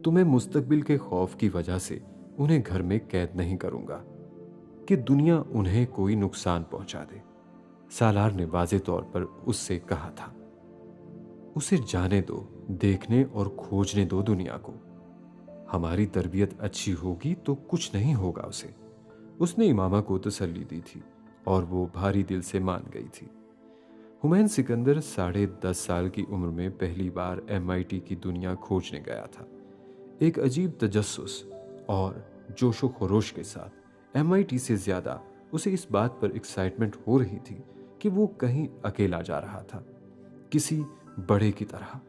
तो मैं मुस्तकबिल के खौफ की वजह से उन्हें घर में कैद नहीं करूंगा कि दुनिया उन्हें कोई नुकसान पहुंचा दे, सालार ने वाजे तौर पर उससे कहा था। उसे जाने दो, देखने और खोजने दो दुनिया को। हमारी तरबियत अच्छी होगी तो कुछ नहीं होगा उसे। उसने इमामा को तसल्ली दी थी और वो भारी दिल से मान गई थी। हुमैन सिकंदर 10.5 साल की उम्र में पहली बार MIT की दुनिया खोजने गया था। एक अजीब तजस्सुस और जोशो खरोश के साथ। MIT से ज्यादा उसे इस बात पर एक्साइटमेंट हो रही थी कि वो कहीं अकेला जा रहा था, किसी बड़े की तरह।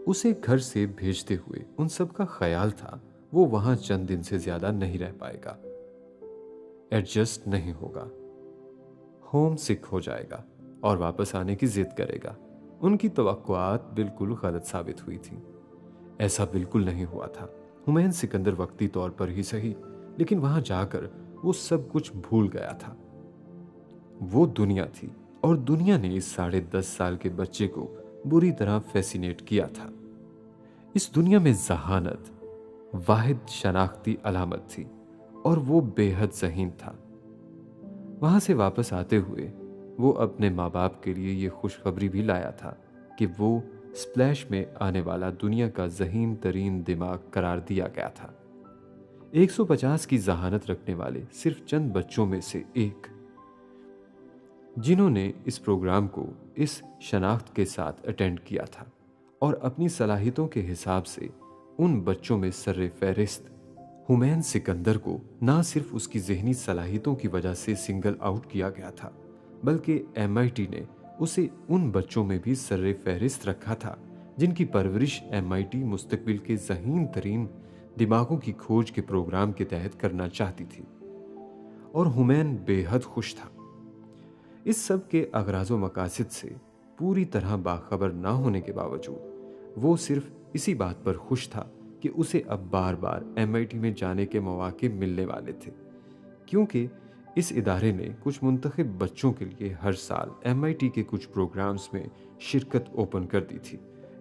उसे घर से भेजते हुए उन सब का ख्याल था वो वहां चंद दिन से ज्यादा नहीं रह पाएगा, एडजस्ट नहीं होगा, होम सिक हो जाएगा और वापस आने की जिद करेगा। उनकी तवक्कुआत बिल्कुल गलत साबित हुई थी। ऐसा बिल्कुल नहीं हुआ था। हुमैन सिकंदर वक्ती तौर पर ही सही, लेकिन वहां जाकर वो सब कुछ भूल गया था। वो दुनिया थी और दुनिया ने इस 10.5 साल के बच्चे को बुरी तरह फैसिनेट किया था। इस दुनिया में जहानत वाहिद शनाख्ती अलामत थी और वो बेहद ज़हीन था। वहां से वापस आते हुए वो अपने माँ बाप के लिए ये खुशखबरी भी लाया था कि वो स्प्लैश में आने वाला दुनिया का ज़हीन तरीन दिमाग करार दिया गया था। 150 की जहानत रखने वाले सिर्फ चंद बच्चों में से एक, जिन्होंने इस प्रोग्राम को इस शनाख्त के साथ अटेंड किया था और अपनी सलाहियतों के हिसाब से उन बच्चों में सर्रे फहरिस्त हुमैन सिकंदर को ना सिर्फ उसकी जहनी सलाहियतों की वजह से सिंगल आउट किया गया था, बल्कि MIT ने उसे उन बच्चों में भी सर्रे फहरिस्त रखा था जिनकी परवरिश MIT मुस्तकबिल के ज़हीन तरीन दिमागों की खोज के प्रोग्राम के तहत करना चाहती थी। और हुमैन बेहद खुश था। इस सब के अगराज़ व मकासद से पूरी तरह बाखबर ना होने के बावजूद वो सिर्फ इसी बात पर खुश था कि उसे अब बार बार MIT में जाने के मौके मिलने वाले थे, क्योंकि इस इदारे ने कुछ मुंतखब बच्चों के लिए हर साल MIT के कुछ प्रोग्राम्स में शिरकत ओपन कर दी थी।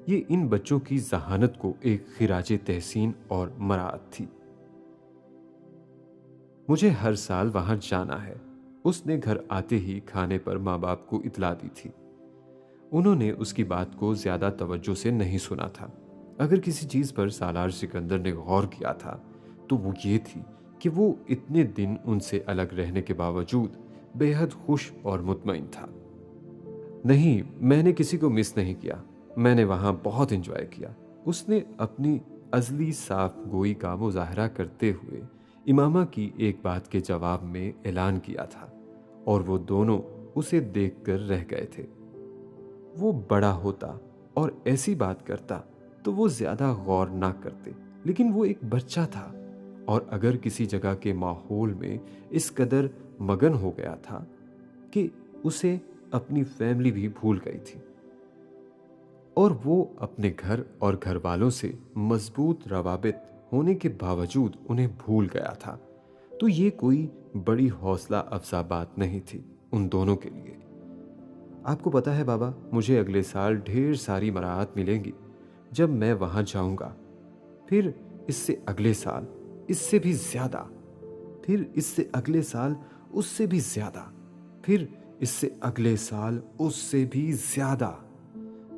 ये इन बच्चों की जहानत को एक खिराज तहसीन और मराअत थी। मुझे हर साल वहां जाना है, उसने घर आते ही खाने पर माँ बाप को इतला दी थी। उन्होंने उसकी बात को ज्यादा तवज्जो से नहीं सुना था। अगर किसी चीज पर सालार सिकंदर ने गौर किया था तो वो ये थी कि वो इतने दिन उनसे अलग रहने के बावजूद बेहद खुश और मुतमईन था। नहीं, मैंने किसी को मिस नहीं किया, मैंने वहां बहुत एंजॉय किया, उसने अपनी अजली साफ गोई का मुजाहरा करते हुए इमामा की एक बात के जवाब में ऐलान किया था और वो दोनों उसे देखकर रह गए थे। वो बड़ा होता और ऐसी बात करता तो वो ज्यादा गौर ना करते, लेकिन वो एक बच्चा था और अगर किसी जगह के माहौल में इस कदर मगन हो गया था कि उसे अपनी फैमिली भी भूल गई थी और वो अपने घर और घर वालों से मजबूत रवाबित होने के बावजूद उन्हें भूल गया था, तो ये कोई बड़ी हौसला अफजा बात नहीं थी उन दोनों के लिए। आपको पता है बाबा, मुझे अगले साल ढेर सारी मराहत मिलेंगी जब मैं वहां जाऊंगा, फिर इससे अगले साल इससे भी ज्यादा, फिर इससे अगले साल उससे भी ज्यादा, फिर इससे अगले साल उससे भी ज्यादा।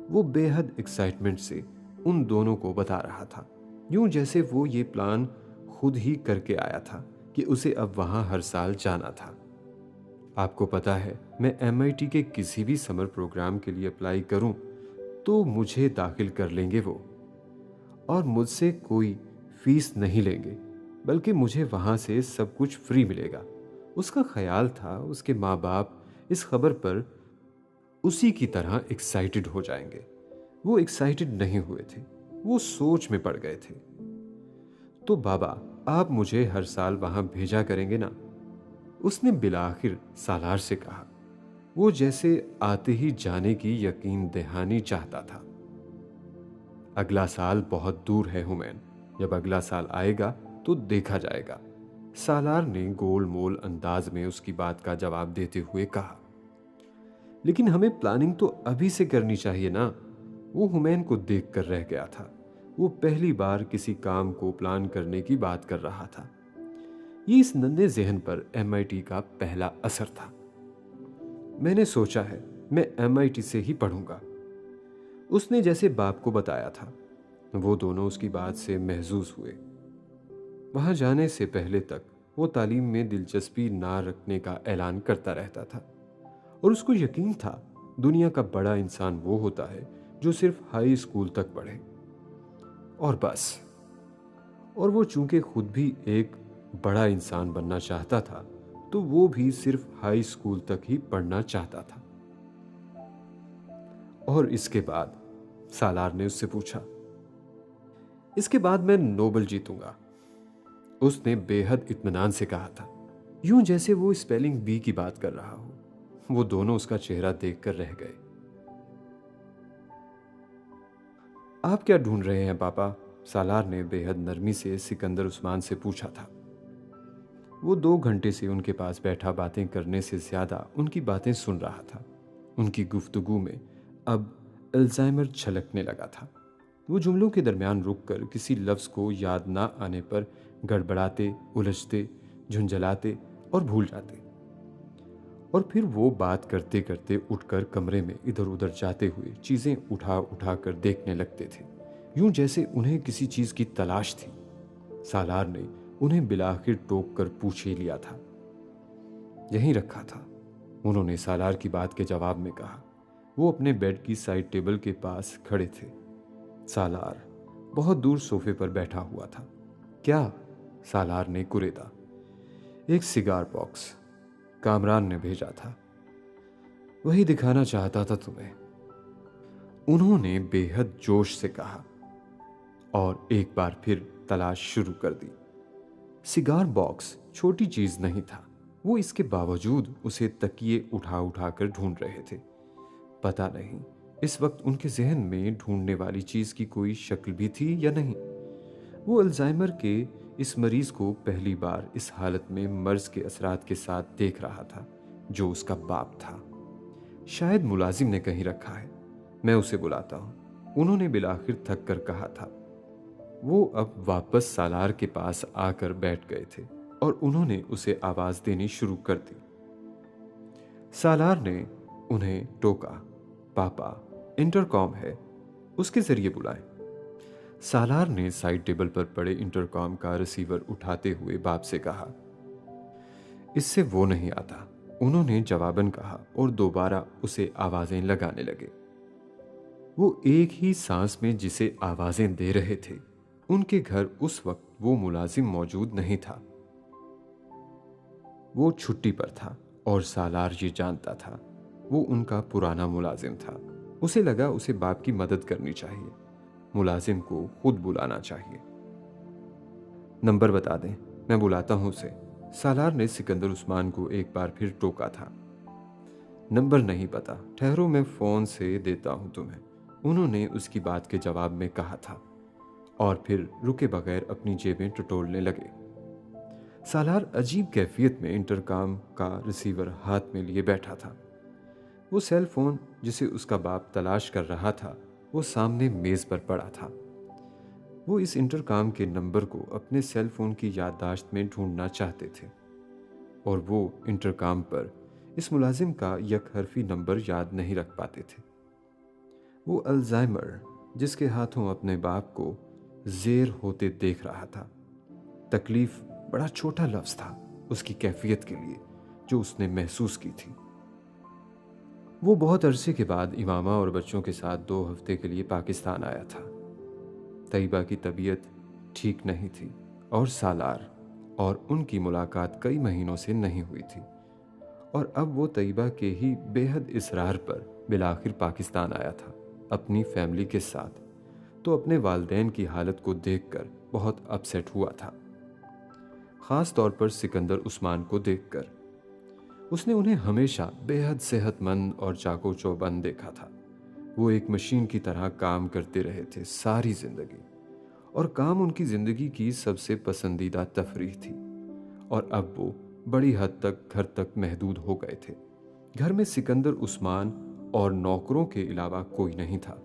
वो बेहद एक्साइटमेंट से उन दोनों को बता रहा था, यूं जैसे वो ये प्लान खुद ही करके आया था कि उसे अब वहां हर साल जाना था। आपको पता है, मैं MIT के किसी भी समर प्रोग्राम के लिए अप्लाई करूं तो मुझे दाखिल कर लेंगे वो, और मुझसे कोई फीस नहीं लेंगे, बल्कि मुझे वहां से सब कुछ फ्री मिलेगा। उसका ख्याल था उसके माँ बाप इस खबर पर उसी की तरह एक्साइटेड हो जाएंगे। वो एक्साइटेड नहीं हुए थे, वो सोच में पड़ गए थे। तो बाबा, आप मुझे हर साल वहां भेजा करेंगे ना? उसने बिलाखिर सालार से कहा, वो जैसे आते ही जाने की यकीन दहानी चाहता था। अगला साल बहुत दूर है हुमैन, जब अगला साल आएगा तो देखा जाएगा, सालार ने गोल मोल अंदाज में उसकी बात का जवाब देते हुए कहा। लेकिन हमें प्लानिंग तो अभी से करनी चाहिए ना? वो हुमैन को देख कर रह गया था। वो पहली बार किसी काम को प्लान करने की बात कर रहा था। ये इस नन्हे जहन पर MIT का पहला असर था। मैंने सोचा है मैं MIT से ही पढ़ूंगा, उसने जैसे बाप को बताया था। वो दोनों उसकी बात से महजूज हुए। वहां जाने से पहले तक वो तालीम में दिलचस्पी ना रखने का ऐलान करता रहता था, और उसको यकीन था दुनिया का बड़ा इंसान वो होता है जो सिर्फ हाई स्कूल तक पढ़े और बस। और वो चूंकि खुद भी एक बड़ा इंसान बनना चाहता था, तो वो भी सिर्फ हाई स्कूल तक ही पढ़ना चाहता था। और इसके बाद? सालार ने उससे पूछा। इसके बाद मैं नोबेल जीतूंगा, उसने बेहद इत्मीनान से कहा था, यूं जैसे वो स्पेलिंग बी की बात कर रहा हो। वो दोनों उसका चेहरा देखकर रह गए। आप क्या ढूंढ रहे हैं पापा? सालार ने बेहद नरमी से सिकंदर उस्मान से पूछा था। वो 2 घंटे से उनके पास बैठा बातें करने से ज्यादा उनकी बातें सुन रहा था। उनकी गुफ्तगू में अब अल्जाइमर छलकने लगा था। वो जुमलों के दरमियान रुककर किसी लफ्ज को याद ना आने पर गड़बड़ाते, उलझते, झुंझलाते और भूल जाते, और फिर वो बात करते करते उठकर कमरे में इधर उधर जाते हुए चीजें उठा उठा कर देखने लगते थे, यूं जैसे उन्हें किसी चीज की तलाश थी। सालार ने उन्हें बिलाखिर टोक कर पूछ ही लिया था। यहीं रखा था, उन्होंने सालार की बात के जवाब में कहा। वो अपने बेड की साइड टेबल के पास खड़े थे। सालार बहुत दूर सोफे पर बैठा हुआ था। क्या? सालार ने कुरेदा। एक सिगार बॉक्स कामरान ने भेजा था, वही दिखाना चाहता था तुम्हें, उन्होंने बेहद जोश से कहा, और एक बार फिर तलाश शुरू कर दी। सिगार बॉक्स छोटी चीज नहीं था। वो इसके बावजूद उसे तकिए उठा उठा कर ढूंढ रहे थे। पता नहीं इस वक्त उनके जहन में ढूंढने वाली चीज की कोई शक्ल भी थी या नहीं। वो अल्जाइमर के इस मरीज को पहली बार इस हालत में मर्ज के असरात के साथ देख रहा था, जो उसका बाप था। शायद मुलाजिम ने कहीं रखा है, मैं उसे बुलाता हूं, उन्होंने बिलाखिर थक कर कहा था। वो अब वापस सालार के पास आकर बैठ गए थे और उन्होंने उसे आवाज देनी शुरू कर दी। सालार ने उन्हें टोका, पापा इंटरकॉम है, उसके जरिए बुलाएं। सालार ने साइड टेबल पर पड़े इंटरकॉम का रिसीवर उठाते हुए बाप से कहा। इससे वो नहीं आता, उन्होंने जवाबन कहा और दोबारा उसे आवाजें लगाने लगे। वो एक ही सांस में जिसे आवाजें दे रहे थे, उनके घर उस वक्त वो मुलाजिम मौजूद नहीं था। वो छुट्टी पर था और सालार ये जानता था। वो उनका पुराना मुलाजिम था। उसे लगा उसे बाप की मदद करनी चाहिए, मुलाजिम को खुद बुलाना चाहिए। नंबर बता दें, मैं बुलाता हूं उसे, सालार ने सिकंदर उस्मान को एक बार फिर टोका था। नंबर नहीं पता, ठहरो मैं फोन से देता हूं तुम्हें, उन्होंने उसकी बात के जवाब में कहा था, और फिर रुके बगैर अपनी जेबें टटोलने लगे। सालार अजीब कैफियत में इंटरकॉम का रिसीवर हाथ में लिए बैठा था। वो सेल फोन जिसे उसका बाप तलाश कर रहा था, वो सामने मेज पर पड़ा था। वो इस इंटरकॉम के नंबर को अपने सेल फोन की याददाश्त में ढूंढना चाहते थे, और वो इंटरकॉम पर इस मुलाजिम का यकहरफी नंबर याद नहीं रख पाते थे। वो अल्जाइमर जिसके हाथों अपने बाप को जेर होते देख रहा था। तकलीफ बड़ा छोटा लफ्ज था उसकी कैफियत के लिए जो उसने महसूस की थी। वो बहुत अरसे के बाद इमामा और बच्चों के साथ 2 हफ्ते के लिए पाकिस्तान आया था। तैयबा की तबीयत ठीक नहीं थी और सालार और उनकी मुलाकात कई महीनों से नहीं हुई थी, और अब वो तैयबा के ही बेहद इसरार पर बिलाखिर पाकिस्तान आया था अपनी फैमिली के साथ। तो अपने वालिदैन की हालत को देखकर बहुत अपसेट हुआ था। खास तौर पर सिकंदर उस्मान को देखकर। उसने उन्हें हमेशा बेहद सेहतमंद और चाको चौबंद देखा था। वो एक मशीन की तरह काम करते रहे थे सारी जिंदगी, और काम उनकी जिंदगी की सबसे पसंदीदा तफरीह थी। और अब वो बड़ी हद तक घर तक महदूद हो गए थे। घर में सिकंदर उस्मान और नौकरों के अलावा कोई नहीं था।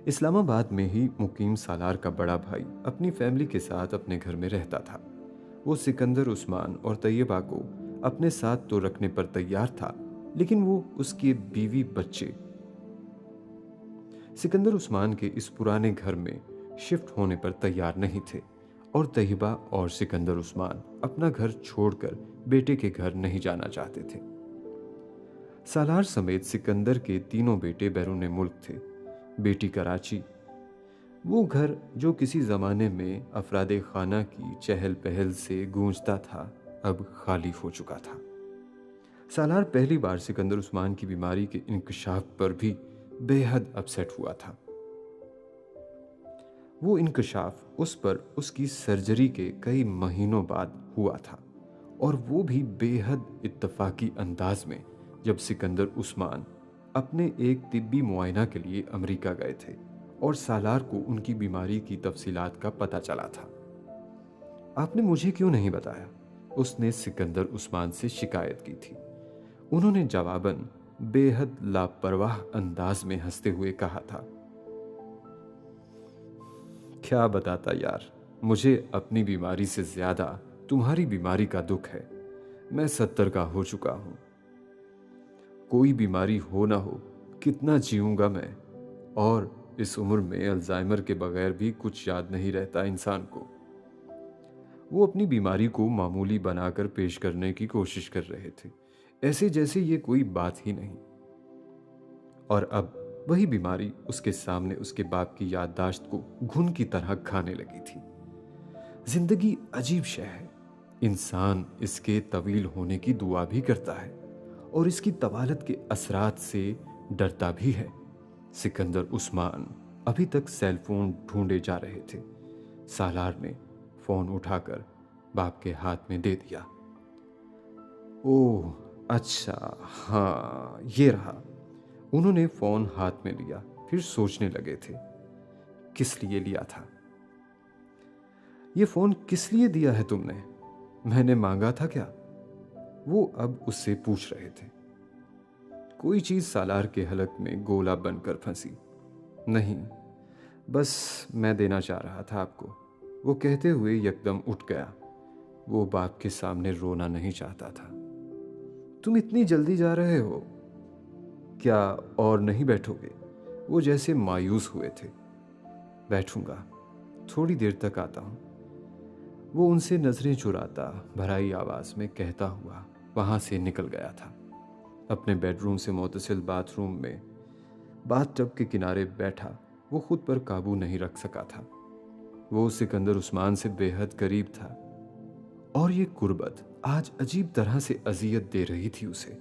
इस्लामाबाद में ही मुकीम सालार का बड़ा भाई अपनी फैमिली के साथ अपने घर में रहता था। वो सिकंदर उस्मान और तैयबा को अपने साथ तो रखने पर तैयार था, लेकिन वो उसके बीवी बच्चे सिकंदर उस्मान के इस पुराने घर में शिफ्ट होने पर तैयार नहीं थे। और तैयबा और सिकंदर उस्मान अपना घर छोड़कर बेटे के घर नहीं जाना चाहते थे। सालार समेत सिकंदर के तीनों बेटे बैरून मुल्क थे। बेटी कराची। वो घर जो किसी जमाने में अफरादे खाना की चहल पहल से गूंजता था, अब खाली हो चुका था। सालार पहली बार सिकंदर उस्मान की बीमारी के इंकशाफ पर भी बेहद अपसेट हुआ था। वो इंकशाफ उस पर उसकी सर्जरी के कई महीनों बाद हुआ था, और वो भी बेहद इत्तफाकी अंदाज में, जब सिकंदर उस्मान अपने एक तिब्बी मुआयना के लिए अमेरिका गए थे और सालार को उनकी बीमारी की तफसीलात का पता चला था। आपने मुझे क्यों नहीं बताया? उसने सिकंदर उस्मान से शिकायत की थी। उन्होंने जवाबन बेहद लापरवाह अंदाज में हंसते हुए कहा था, क्या बताता यार, मुझे अपनी बीमारी से ज्यादा तुम्हारी बीमारी का दुख है। मैं 70 का हो चुका हूं। कोई बीमारी हो ना हो, कितना जीऊंगा मैं। और इस उम्र में अल्जाइमर के बगैर भी कुछ याद नहीं रहता इंसान को। वो अपनी बीमारी को मामूली बनाकर पेश करने की कोशिश कर रहे थे, ऐसे जैसे ये कोई बात ही नहीं। और अब वही बीमारी उसके सामने उसके बाप की याददाश्त को घुन की तरह खाने लगी थी। जिंदगी अजीब शय है। इंसान इसके तवील होने की दुआ भी करता है और इसकी तवालत के असरात से डरता भी है। सिकंदर उस्मान अभी तक सेल फोन ढूंढे जा रहे थे। सालार ने फोन उठाकर बाप के हाथ में दे दिया। ओह अच्छा, हाँ ये रहा। उन्होंने फोन हाथ में लिया, फिर सोचने लगे थे, किस लिए लिया था? ये फोन किस लिए दिया है तुमने? मैंने मांगा था क्या? वो अब उससे पूछ रहे थे। कोई चीज सालार के हलक में गोला बनकर फंसी। नहीं, बस मैं देना चाह रहा था आपको, वो कहते हुए यकदम उठ गया। वो बाप के सामने रोना नहीं चाहता था। तुम इतनी जल्दी जा रहे हो क्या, और नहीं बैठोगे? वो जैसे मायूस हुए थे। बैठूंगा, थोड़ी देर तक आता हूं, वो उनसे नजरें चुराता भराई आवाज में कहता हुआ वहां से निकल गया था। अपने बेडरूम से मुतसिल बाथरूम में बाथटब के किनारे बैठा वो खुद पर काबू नहीं रख सका था। वो सिकंदर उस्मान से बेहद करीब था, और ये कुर्बत आज अजीब तरह से अजियत दे रही थी उसे।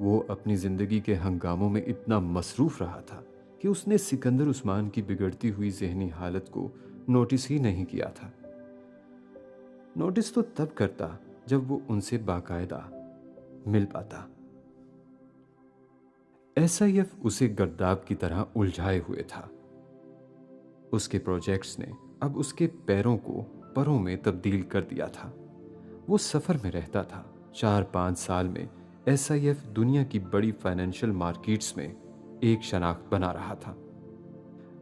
वो अपनी जिंदगी के हंगामों में इतना मसरूफ रहा था कि उसने सिकंदर उस्मान की बिगड़ती हुई जहनी हालत को नोटिस ही नहीं किया था। नोटिस तो तब करता जब वो उनसे बाकायदा मिल पाता। एसआईएफ उसे गर्दाब की तरह उलझाए हुए था। उसके प्रोजेक्ट्स ने अब उसके पैरों को परों में तब्दील कर दिया था। वो सफर में रहता था। 4-5 साल में एसआईएफ दुनिया की बड़ी फाइनेंशियल मार्केट्स में एक शनाख्त बना रहा था।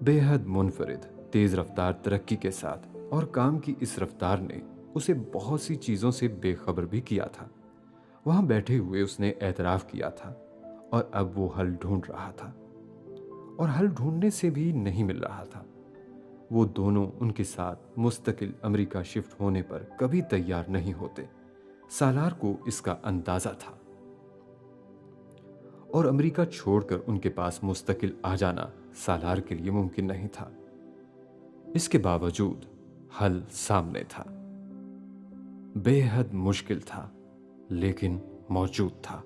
बेहद मुनफरिद तेज रफ्तार तरक्की के साथ, और काम की इस रफ्तार ने उसे बहुत सी चीजों से बेखबर भी किया था। वहां बैठे हुए उसने एतराफ किया था, और अब वो हल ढूंढ रहा था, और हल ढूंढने से भी नहीं मिल रहा था। वो दोनों उनके साथ मुस्तकिल अमेरिका शिफ्ट होने पर कभी तैयार नहीं होते। सालार को इसका अंदाजा था, और अमेरिका छोड़कर उनके पास मुस्तकिल आ जाना सालार के लिए मुमकिन नहीं था। इसके बावजूद हल सामने था। बेहद मुश्किल था, लेकिन मौजूद था।